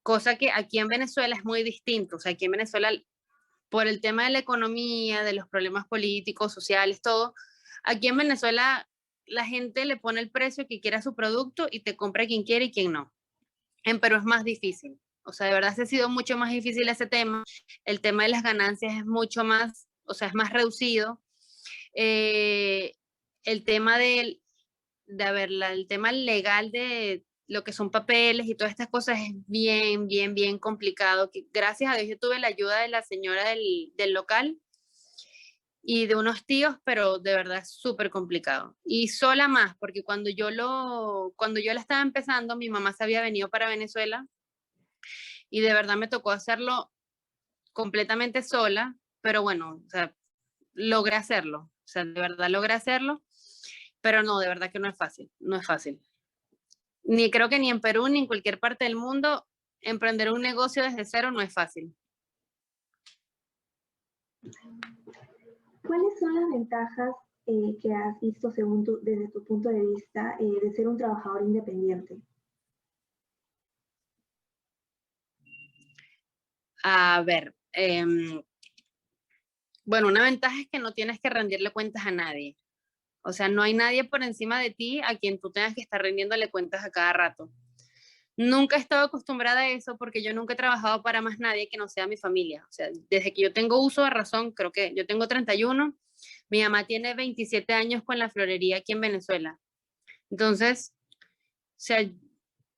Cosa que aquí en Venezuela es muy distinto. O sea, aquí en Venezuela, por el tema de la economía, de los problemas políticos, sociales, todo, aquí en Venezuela la gente le pone el precio que quiera su producto y te compra quien quiere y quien no. En Perú es más difícil. O sea, de verdad se ha sido mucho más difícil ese tema. El tema de las ganancias es mucho más, o sea, es más reducido. El tema el tema legal de lo que son papeles y todas estas cosas es bien complicado. Que gracias a Dios yo tuve la ayuda de la señora del local y de unos tíos, pero de verdad es súper complicado. Y sola más, porque cuando yo la estaba empezando, mi mamá se había venido para Venezuela y de verdad me tocó hacerlo completamente sola, pero bueno, o sea, logré hacerlo. O sea, de verdad logré hacerlo, pero no, de verdad que no es fácil, no es fácil. Ni creo que ni en Perú ni en cualquier parte del mundo emprender un negocio desde cero no es fácil. ¿Cuáles son las ventajas que has visto desde tu punto de vista de ser un trabajador independiente? A ver, bueno, una ventaja es que no tienes que rendirle cuentas a nadie. O sea, no hay nadie por encima de ti a quien tú tengas que estar rindiéndole cuentas a cada rato. Nunca he estado acostumbrada a eso porque yo nunca he trabajado para más nadie que no sea mi familia. O sea, desde que yo tengo uso de razón, creo que yo tengo 31, mi mamá tiene 27 años con la florería aquí en Venezuela. Entonces, o sea,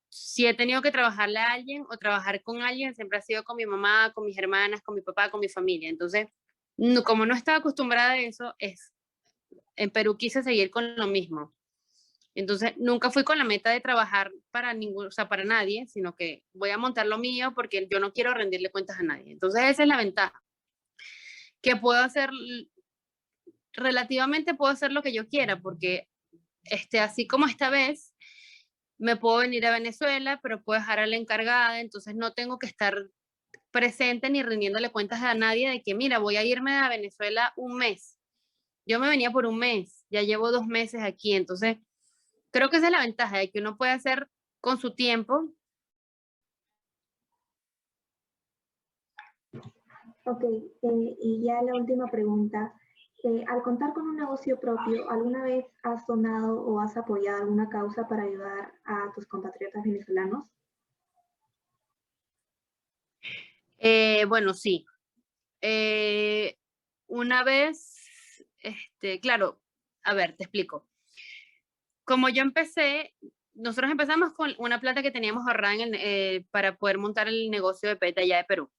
si he tenido que trabajarle a alguien o trabajar con alguien, siempre ha sido con mi mamá, con mis hermanas, con mi papá, con mi familia. Entonces, como no estaba acostumbrada a eso, en Perú quise seguir con lo mismo. Entonces, nunca fui con la meta de trabajar para o sea, para nadie, sino que voy a montar lo mío porque yo no quiero rendirle cuentas a nadie. Entonces, esa es la ventaja. Que puedo hacer, relativamente puedo hacer lo que yo quiera, porque así como esta vez, me puedo venir a Venezuela, pero puedo dejar a la encargada, entonces no tengo que estar presente ni rindiéndole cuentas a nadie de que, mira, voy a irme a Venezuela un mes. Yo me venía por un mes, ya llevo 2 meses aquí, entonces creo que esa es la ventaja de que uno puede hacer con su tiempo. Ok, y ya la última pregunta. Al contar con un negocio propio, ¿alguna vez has donado o has apoyado alguna causa para ayudar a tus compatriotas venezolanos? Bueno, sí. Una vez, claro, a ver, te explico. Como yo empecé, nosotros empezamos con una plata que teníamos ahorrada para poder montar el negocio de PET allá de Perú.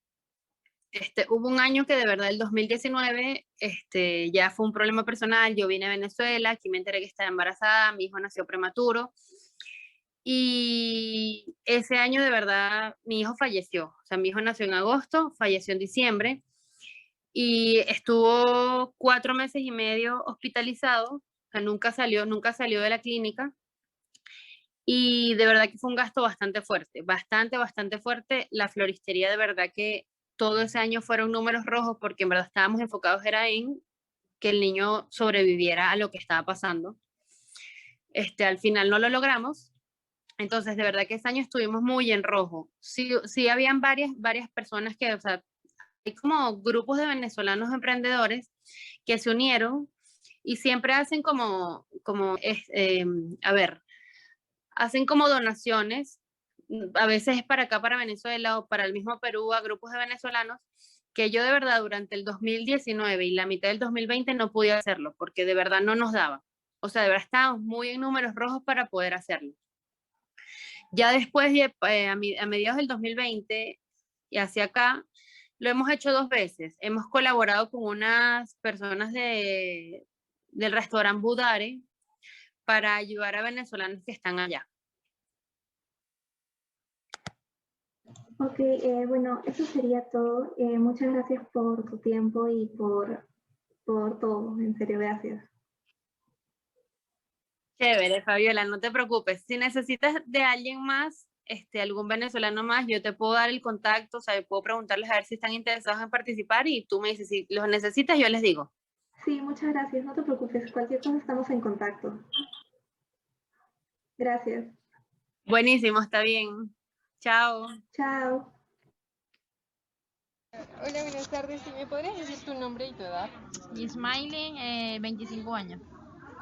Hubo un año que de verdad, el 2019, ya fue un problema personal. Yo vine a Venezuela, aquí me enteré que estaba embarazada, mi hijo nació prematuro. Y ese año de verdad, mi hijo falleció. O sea, mi hijo nació en agosto, falleció en diciembre. Y estuvo 4 meses y medio hospitalizado. O sea, nunca salió de la clínica. Y de verdad que fue un gasto bastante fuerte, bastante fuerte. La floristería de verdad que todo ese año fueron números rojos porque en verdad estábamos enfocados era en que el niño sobreviviera a lo que estaba pasando. Al final no lo logramos. Entonces, de verdad que ese año estuvimos muy en rojo. Sí habían varias personas que, o sea, hay como grupos de venezolanos emprendedores que se unieron y siempre hacen hacen como donaciones, a veces es para acá, para Venezuela o para el mismo Perú, a grupos de venezolanos, que yo de verdad durante el 2019 y la mitad del 2020 no pude hacerlo, porque de verdad no nos daba. O sea, de verdad estábamos muy en números rojos para poder hacerlo. Ya después, a mediados del 2020 y hacia acá, lo hemos hecho 2 veces. Hemos colaborado con unas personas del restaurante Budare para ayudar a venezolanos que están allá. Ok, bueno, eso sería todo. Muchas gracias por tu tiempo y por todo. En serio, gracias. Chévere, Fabiola, no te preocupes. Si necesitas de alguien más, algún venezolano más, yo te puedo dar el contacto, o sea, puedo preguntarles a ver si están interesados en participar y tú me dices, si los necesitas, yo les digo. Sí, muchas gracias. No te preocupes. Cualquier cosa estamos en contacto. Gracias. Buenísimo, está bien. Chao. Chao. Hola, buenas tardes. ¿Me podrías decir tu nombre y tu edad? Ismaili, 25 años,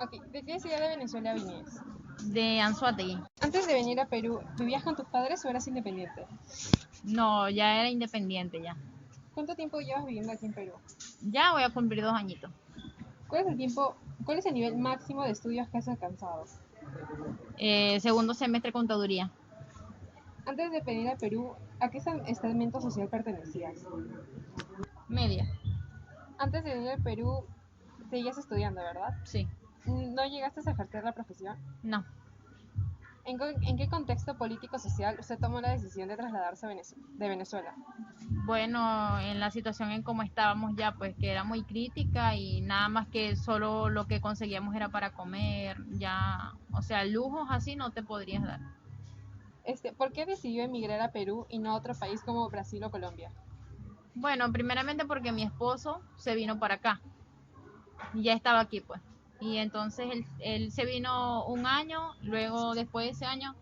Ok, ¿de qué ciudad de Venezuela vienes? de Anzoátegui. Antes de venir a Perú, ¿vivías con tus padres o eras independiente? No, ya era independiente ya. ¿Cuánto tiempo llevas viviendo aquí en Perú? Ya voy a cumplir 2 añitos. ¿Cuál es el nivel máximo de estudios que has alcanzado? Segundo semestre contaduría. Antes de venir a Perú, ¿a qué estamento social pertenecías? Media, Antes de venir a Perú, seguías estudiando, ¿verdad? sí. ¿No llegaste a ejercer la profesión? No. ¿En qué contexto político-social usted tomó la decisión de trasladarse a de Venezuela? Bueno, en la situación en cómo estábamos ya, pues que era muy crítica y nada más que solo lo que conseguíamos era para comer, ya, o sea, lujos así no te podrías dar. ¿Por qué decidió emigrar a Perú y no a otro país como Brasil o Colombia? Bueno, primeramente porque mi esposo se vino para acá y ya estaba aquí, pues. Y entonces él se vino un año, luego después de ese año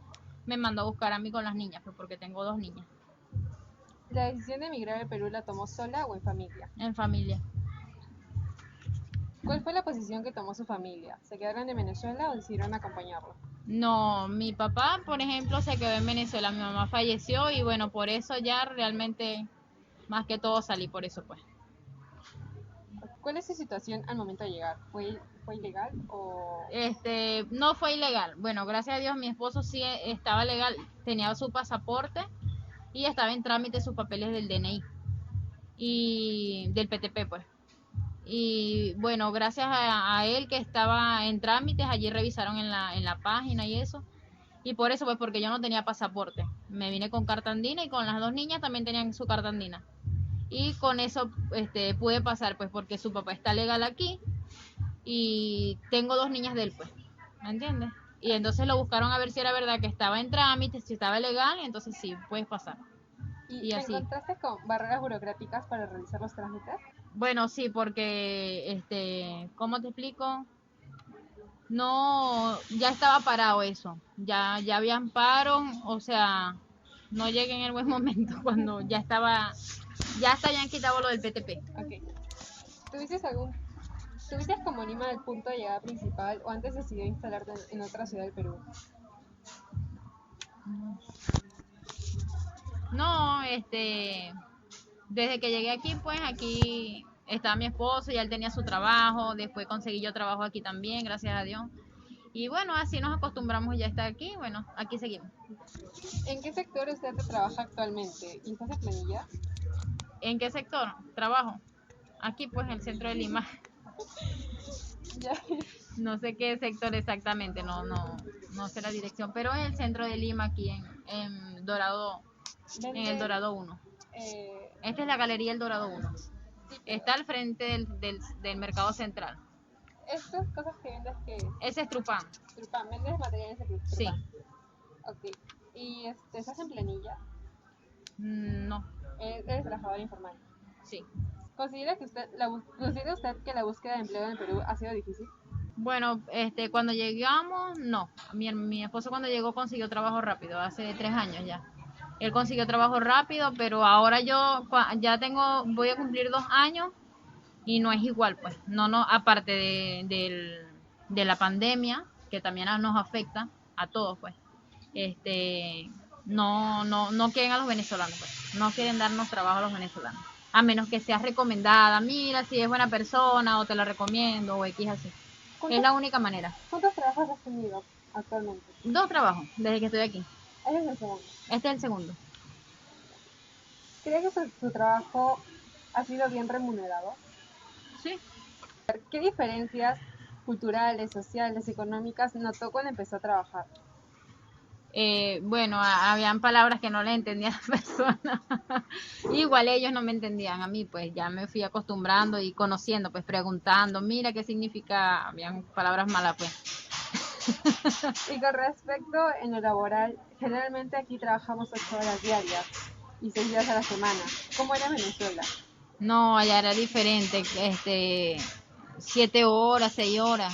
me mandó a buscar a mí con las niñas, pues porque tengo 2 niñas. ¿La decisión de emigrar a Perú la tomó sola o en familia? En familia. ¿Cuál fue la posición que tomó su familia? ¿Se quedaron en Venezuela o decidieron acompañarlo? No, mi papá, por ejemplo, se quedó en Venezuela, mi mamá falleció y bueno, por eso ya realmente más que todo salí por eso, pues. ¿Cuál es su situación al momento de llegar? ¿Fue ilegal o...? No fue ilegal. Bueno, gracias a Dios mi esposo sí estaba legal, tenía su pasaporte y estaba en trámite sus papeles del DNI y del PTP, pues. Y bueno, gracias a él que estaba en trámites, allí revisaron en la página y eso. Y por eso, pues, porque yo no tenía pasaporte. Me vine con carta andina y con las 2 niñas también tenían su carta andina. Y con eso pude pasar, pues, porque su papá está legal aquí y tengo 2 niñas de él, pues, ¿me entiendes? Y entonces lo buscaron a ver si era verdad que estaba en trámite, si estaba legal, y entonces sí, puedes pasar. ¿Y te así. encontraste con barreras burocráticas para realizar los trámites? Bueno, sí, porque, ¿cómo te explico? No, ya estaba parado eso, ya habían paro, o sea, no llegué en el buen momento cuando ya hasta habían quitado lo del PTP. Ok. ¿Tuviste como Lima el punto de llegada principal o antes decidió instalarte en otra ciudad del Perú? No, desde que llegué aquí, pues aquí estaba mi esposo y él tenía su trabajo, después conseguí yo trabajo aquí también, gracias a Dios. Y bueno, así nos acostumbramos ya a estar aquí, bueno, aquí seguimos. ¿En qué sector usted trabaja actualmente? ¿Y estás en planilla? ¿En qué sector trabajo? Aquí, pues, en el centro de Lima. Ya. No sé qué sector exactamente, no sé la dirección, pero en el centro de Lima, aquí en Dorado, en el Dorado 1. Esta es la galería El Dorado 1. Está al frente del mercado central. ¿Estas cosas que vendes qué es? Ese es Trupán. Trupán, ¿vendes materiales de Trupán? Sí. Ok. ¿Y estás en planilla? No. ¿Eres trabajador informal? Sí. ¿Considera usted que la búsqueda de empleo en Perú ha sido difícil? Bueno, cuando llegamos, no. Mi esposo cuando llegó consiguió trabajo rápido, hace 3 años ya. Él consiguió trabajo rápido, pero ahora yo ya voy a cumplir 2 años y no es igual, pues. No, aparte de la pandemia, que también nos afecta a todos, pues. No quieren a los venezolanos, pues. No quieren darnos trabajo a los venezolanos. A menos que seas recomendada, mira, si es buena persona, o te la recomiendo, o X así. Es la única manera. ¿Cuántos trabajos has tenido actualmente? 2 trabajos, desde que estoy aquí. Este es el segundo. Este es el segundo. ¿Cree que su trabajo ha sido bien remunerado? Sí. ¿Qué diferencias culturales, sociales, económicas notó cuando empezó a trabajar? Bueno, habían palabras que no les entendía a las personas. Igual ellos no me entendían a mí, pues ya me fui acostumbrando y conociendo, pues preguntando, mira qué significa, habían palabras malas, pues. Y con respecto en lo laboral, generalmente aquí trabajamos 8 horas diarias y 6 días a la semana. ¿Cómo era en Venezuela? No, allá era diferente. 7 horas, 6 horas.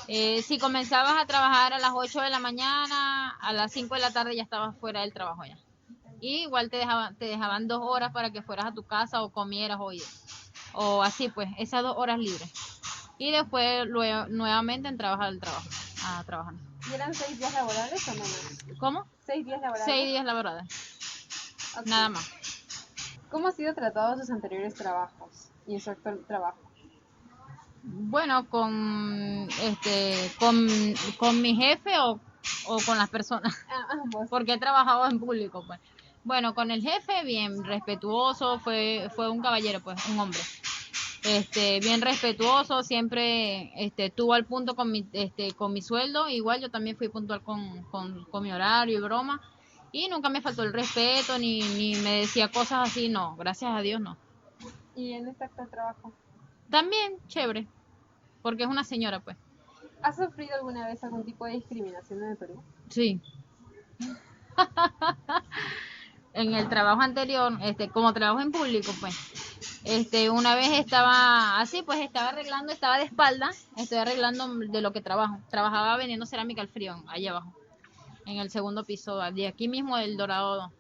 Si comenzabas a trabajar a las 8 de la mañana, a las 5 de la tarde ya estabas fuera del trabajo ya. Y igual te dejaban 2 horas para que fueras a tu casa o comieras o así pues, esas 2 horas libres. Y después luego, nuevamente entrabas al trabajo, a trabajar. ¿Y eran 6 días laborales o no más? ¿Cómo? 6 días laborales. 6 días laborales. Ok. Nada más. ¿Cómo ha sido tratado sus anteriores trabajos y en su actual trabajo? Bueno, con mi jefe o con las personas, Ambos. porque he trabajado en público, pues. Bueno, con el jefe, bien respetuoso, fue un caballero, pues, un hombre. Bien respetuoso, siempre estuvo al punto con mi sueldo, igual yo también fui puntual con mi horario y broma, y nunca me faltó el respeto, ni me decía cosas así, no, gracias a Dios no. ¿Y en este actual trabajo? También, chévere, porque es una señora, pues. ¿Has sufrido alguna vez algún tipo de discriminación en el Perú? Sí. En el trabajo anterior, como trabajo en público, pues, una vez estaba así, pues estaba de espalda, estoy arreglando de lo que trabajo. Trabajaba vendiendo cerámica al frío, allá abajo, en el segundo piso, de aquí mismo del Dorado.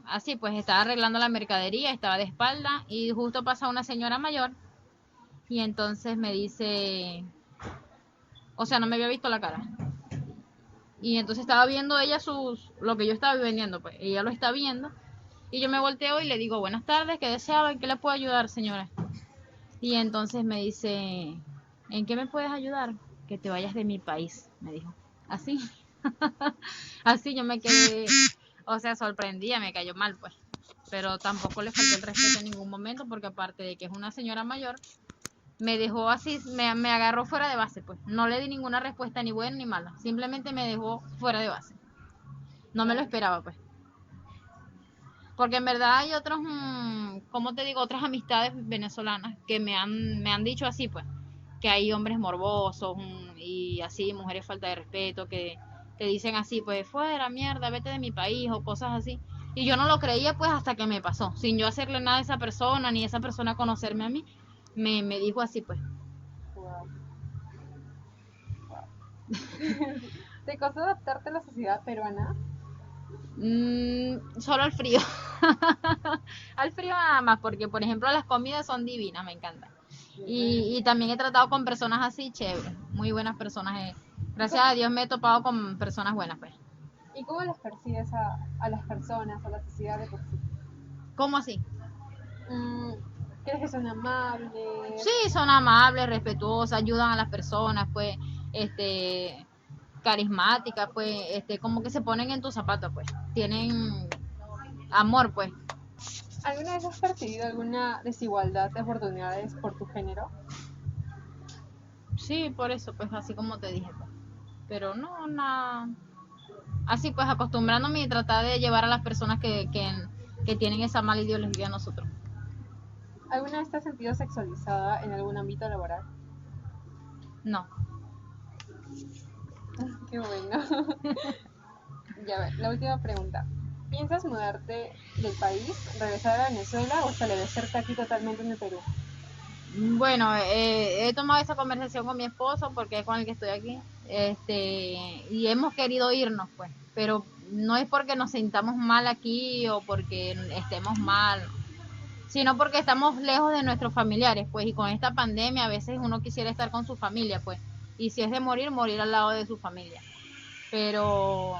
Así, pues estaba arreglando la mercadería, estaba de espalda y justo pasa una señora mayor y entonces me dice, o sea, no me había visto la cara. Y entonces estaba viendo ella lo que yo estaba vendiendo, pues ella lo está viendo. Y yo me volteo y le digo, buenas tardes, ¿qué deseaba? ¿En qué le puedo ayudar, señora? Y entonces me dice, ¿en qué me puedes ayudar? Que te vayas de mi país, me dijo. Así. Así yo me quedé, o sea, sorprendida, me cayó mal, pues. Pero tampoco le faltó el respeto en ningún momento, porque aparte de que es una señora mayor, me dejó así, me agarró fuera de base, pues. No le di ninguna respuesta ni buena ni mala. Simplemente me dejó fuera de base. No me lo esperaba, pues. Porque en verdad hay otros, ¿cómo te digo? Otras amistades venezolanas que me han dicho así, pues. Que hay hombres morbosos y así, mujeres falta de respeto, que te dicen así, pues, fuera, mierda, vete de mi país o cosas así. Y yo no lo creía, pues, hasta que me pasó. Sin yo hacerle nada a esa persona, ni esa persona conocerme a mí, me dijo así, pues. Wow. ¿Te costó adaptarte a la sociedad peruana? Solo al frío. Al frío nada más, porque por ejemplo las comidas son divinas, me encantan. Y también he tratado con personas así, chévere, muy buenas personas. Gracias a Dios me he topado con personas buenas, pues. ¿Y cómo las percibes a las personas, a la sociedad de por sí? ¿Cómo así? ¿Crees que son amables? Sí, son amables, respetuosas, ayudan a las personas, pues, carismáticas, pues, como que se ponen en tus zapatos, pues, tienen amor, pues. ¿Alguna vez has percibido alguna desigualdad de oportunidades por tu género? Sí, por eso, pues, así como te dije, pues. Pero no, nada. Así, pues, acostumbrándome y tratar de llevar a las personas que tienen esa mala ideología a nosotros. ¿Alguna vez te has sentido sexualizada en algún ámbito laboral? No. Qué bueno. Ya ver, la última pregunta. ¿Piensas mudarte del país, regresar a Venezuela o establecerte aquí totalmente en el Perú? Bueno, he tomado esa conversación con mi esposo porque es con el que estoy aquí, y hemos querido irnos, pues, pero no es porque nos sintamos mal aquí o porque estemos mal, sino porque estamos lejos de nuestros familiares, pues, y con esta pandemia a veces uno quisiera estar con su familia, pues, y si es de morir, morir al lado de su familia. Pero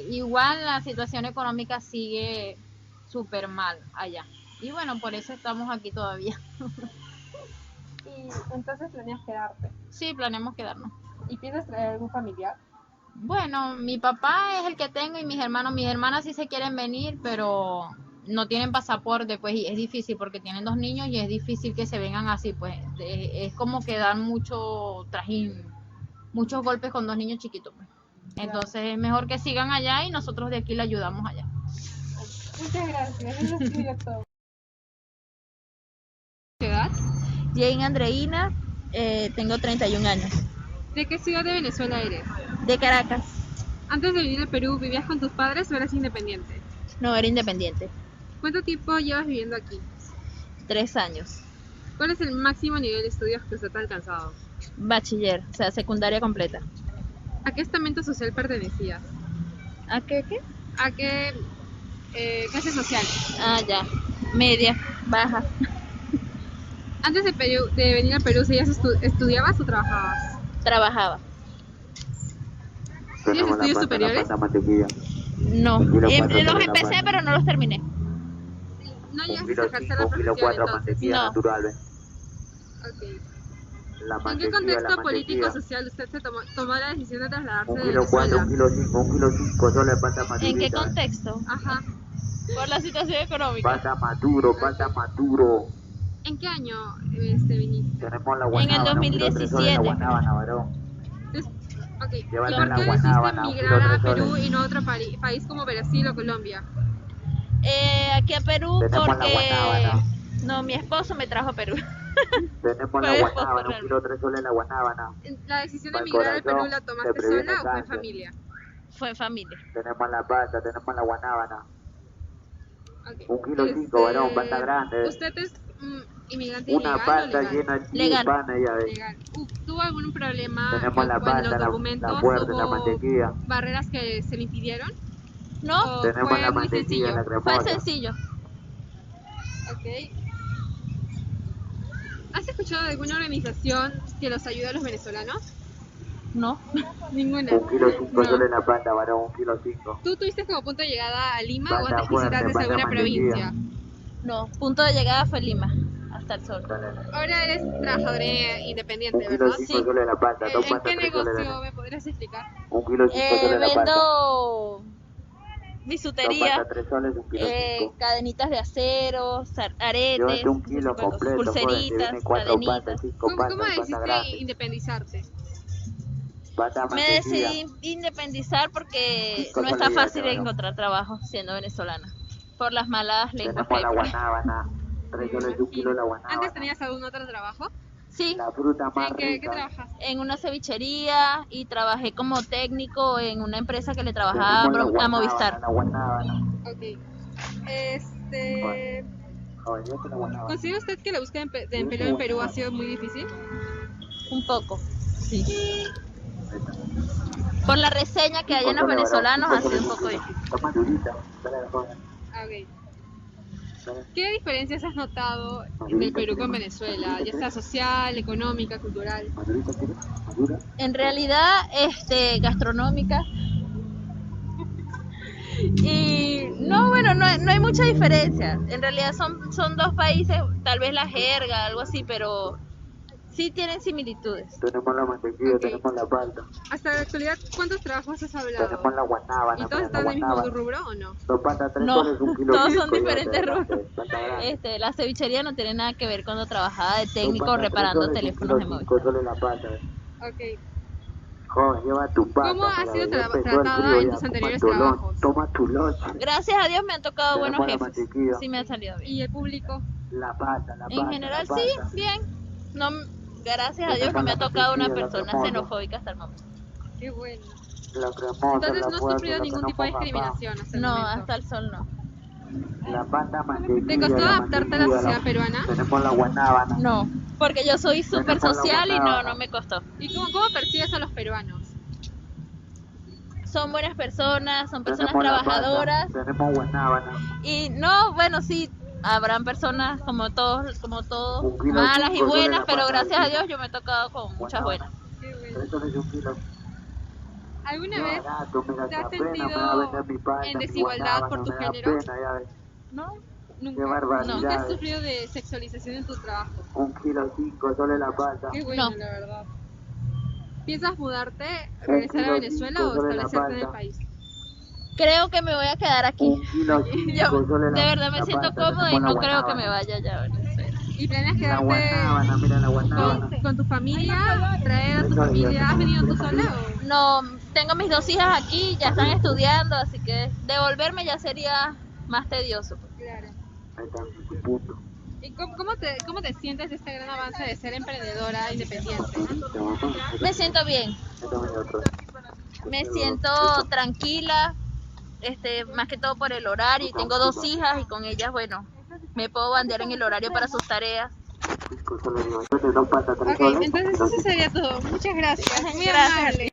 igual la situación económica sigue súper mal allá. Y bueno, por eso estamos aquí todavía. ¿Y entonces planeas quedarte? Sí, planeamos quedarnos. ¿Y piensas traer algún familiar? Bueno, mi papá es el que tengo y mis hermanas sí se quieren venir, pero no tienen pasaporte, pues y es difícil porque tienen 2 niños y es difícil que se vengan así, pues es como que dan mucho trajín, muchos golpes con 2 niños chiquitos, pues. Entonces es mejor que sigan allá y nosotros de aquí le ayudamos allá. Muchas gracias, eso sería todo. ¿Qué edad? Jane Andreina, tengo 31 años. ¿De qué ciudad de Venezuela eres? De Caracas. Antes de venir a Perú, ¿vivías con tus padres o eras independiente? No, era independiente. ¿Cuánto tiempo llevas viviendo aquí? 3 años. ¿Cuál es el máximo nivel de estudios que usted ha alcanzado? Bachiller, o sea, secundaria completa. ¿A qué estamento social pertenecías? ¿A qué? ¿A qué clase social? Ah, ya. Media, baja. Antes de venir al Perú, ¿seguías ¿estudiabas o trabajabas? Trabajaba. ¿Tienes estudios superiores? No. Los empecé, pero no los terminé. ¿No llegaste a ejercer la profesión entonces? No. Okay. ¿En qué contexto político-social usted se tomó la decisión de trasladarse de Venezuela? ¿En qué contexto? Ajá. Por la situación económica. Pasa maduro. ¿En qué año viniste? En el 2017. Okay. ¿Y por qué decidiste migrar a Perú y no a otro país como Brasil o Colombia? Aquí a Perú porque... No, mi esposo me trajo a Perú. Tenemos la guanábana, 1 kilo 3 soles la guanábana. ¿La decisión de migrar al Perú la tomaste sola o fue en familia? Fue en familia. Tenemos la pasta, tenemos la guanábana. Okay. 1 kilo 5, varón, pasta grande. ¿Usted es inmigrante Una ilegal pasta o legal? llena de Legal. pana, ya ves. Legal. ¿Tuvo algún problema Tenemos la con pasta, los documentos? la fuerte, la ¿Hubo mantequilla. barreras que se le impidieron? No, ¿O Tenemos fue la muy mantequilla, sencillo? la cremosa. fue sencillo. Okay. ¿Has escuchado de alguna organización que los ayude a los venezolanos? No. Ninguna. 1 kilo 5 No. soles la pasta, varón, 1 kilo 5. ¿Tú tuviste como punto de llegada a Lima o Pasta antes fuerte, visitaste pasta alguna mantequilla. provincia? No, punto de llegada fue Lima, hasta el sol. Ahora eres trabajadora 1 independiente, kilo ¿verdad? 5 soles la pasta, 2 ¿En pastas qué 3 soles negocio la. me podrías explicar? 1 kilo 5 soles la pasta. Vendo 2 bisutería, pastas 3 soles, 1 kilo 5. cadenitas de acero, aretes, Llévate 1 ese kilo tipo de cosas, completo, joder, te pulseritas, viene 4 cadenitas. pastas, 5 ¿Cómo pastas, pasta decidiste grande. independizarte? Pasta Me mantequilla. decidí independizar porque Cinco no está soles, fácil bueno. encontrar trabajo siendo venezolana, por las malas lenguas Tenemos que la hay. guanábana, 3 soles 1 kilo la guanábana. ¿Antes tenías algún otro trabajo? Sí, La fruta más ¿En qué rica. trabajas? en una cevichería y trabajé como técnico en una empresa que le trabajaba Tenemos la a guanábana, Movistar. la guanábana. Ok. Joder, yo te la guanábana. ¿Considera usted que la búsqueda de empleo en Perú ha sido muy difícil? Un poco, sí. Por la reseña que hay en los venezolanos ha sido un poco difícil. Toma durita, dale la joven. Ok. ¿Qué diferencias has notado del Perú con Venezuela? Ya sea social, económica, cultural. ¿Madurita quieres? ¿Madura? En realidad, gastronómica. Y no, bueno, no hay mucha diferencia. En realidad son dos países, tal vez la jerga, algo así, pero sí tienen similitudes. Tenemos la mantequilla, tenemos la palta. Hasta la actualidad, ¿cuántos trabajos has hablado? Tenemos la guanábana. ¿Y todos están en el mismo rubro o no? 2 patas 3 No, soles, 1 kilo todos 5, son diferentes ya te rubros. pasta grande. La cevichería no tiene nada que ver cuando trabajaba de técnico 2 patas 3 reparando soles, 1 teléfonos de kilo móvil. 5 soles la pasta. Ok. Joven, lleva tu pasta. ¿Cómo has mira, sido ya empezó el tratada frío, en ya, tus toma anteriores tu lunch, trabajos? Toma tu lunch. Gracias a Dios me han tocado buenos Tenemos la jefes. mantequilla. Sí me han salido bien. ¿Y el público? La pasta, la pasta. En general la sí, pasta. bien. No, gracias a Dios no me ha tocado una persona xenofóbica hasta el momento. Qué bueno. La cremosa, Entonces la no has fuerte, sufrido la que ningún no tipo de ponga pan. discriminación hasta el No, momento. hasta el sol no. La pasta mantequilla. ¿Te costó la adaptarte a la mantequilla, sociedad peruana? Tenemos la guanábana. No, porque yo soy súper Tenemos la social y guanábana. no me costó. ¿Y cómo percibes a los peruanos? Son buenas personas, son personas Tenemos la pasta, trabajadoras tenemos guanábana. y no, bueno, sí, habrán personas como todos, Un kilo malas y 5 soles buenas, la pero pasta gracias a grande. Dios yo me he tocado con muchas buenas. Qué bueno. 3 soles 1 kilo. ¿Alguna No, vez barato, mira, te has qué pena, me va a sentido vender mi pasta, en mi desigualdad guanábana, por tu me da género? pena, ya ves. No, Nunca. Qué barbaridad. ¿Nunca has sufrido de sexualización en tu trabajo? 1 kilo 5 soles la pasta. Qué bueno, No. la verdad. ¿Piensas mudarte, regresar a Venezuela o sobre la establecerte en el palta. país? creo que me voy a quedar aquí. 1 kilo 5 Yo soles la de verdad me la siento pasta, cómoda y tenemos no la creo que guanábana. me vaya ya a Venezuela. ¿Y planeas La quedarte guanábana, mira la guanábana. con tu familia, traer a tu familia? ¿Has venido tú sola o...? No, tengo mis 2 hijas aquí, ya están estudiando, así que devolverme ya sería más tedioso. Claro. Ahí está, su punto. ¿Y cómo te sientes de este gran avance de ser emprendedora independiente? Me siento bien, me siento tranquila, más que todo por el horario, y tengo 2 hijas y con ellas, bueno, me puedo bandear en el horario para sus tareas. Ok, entonces eso sería todo. Muchas gracias. Muy Gracias. amable.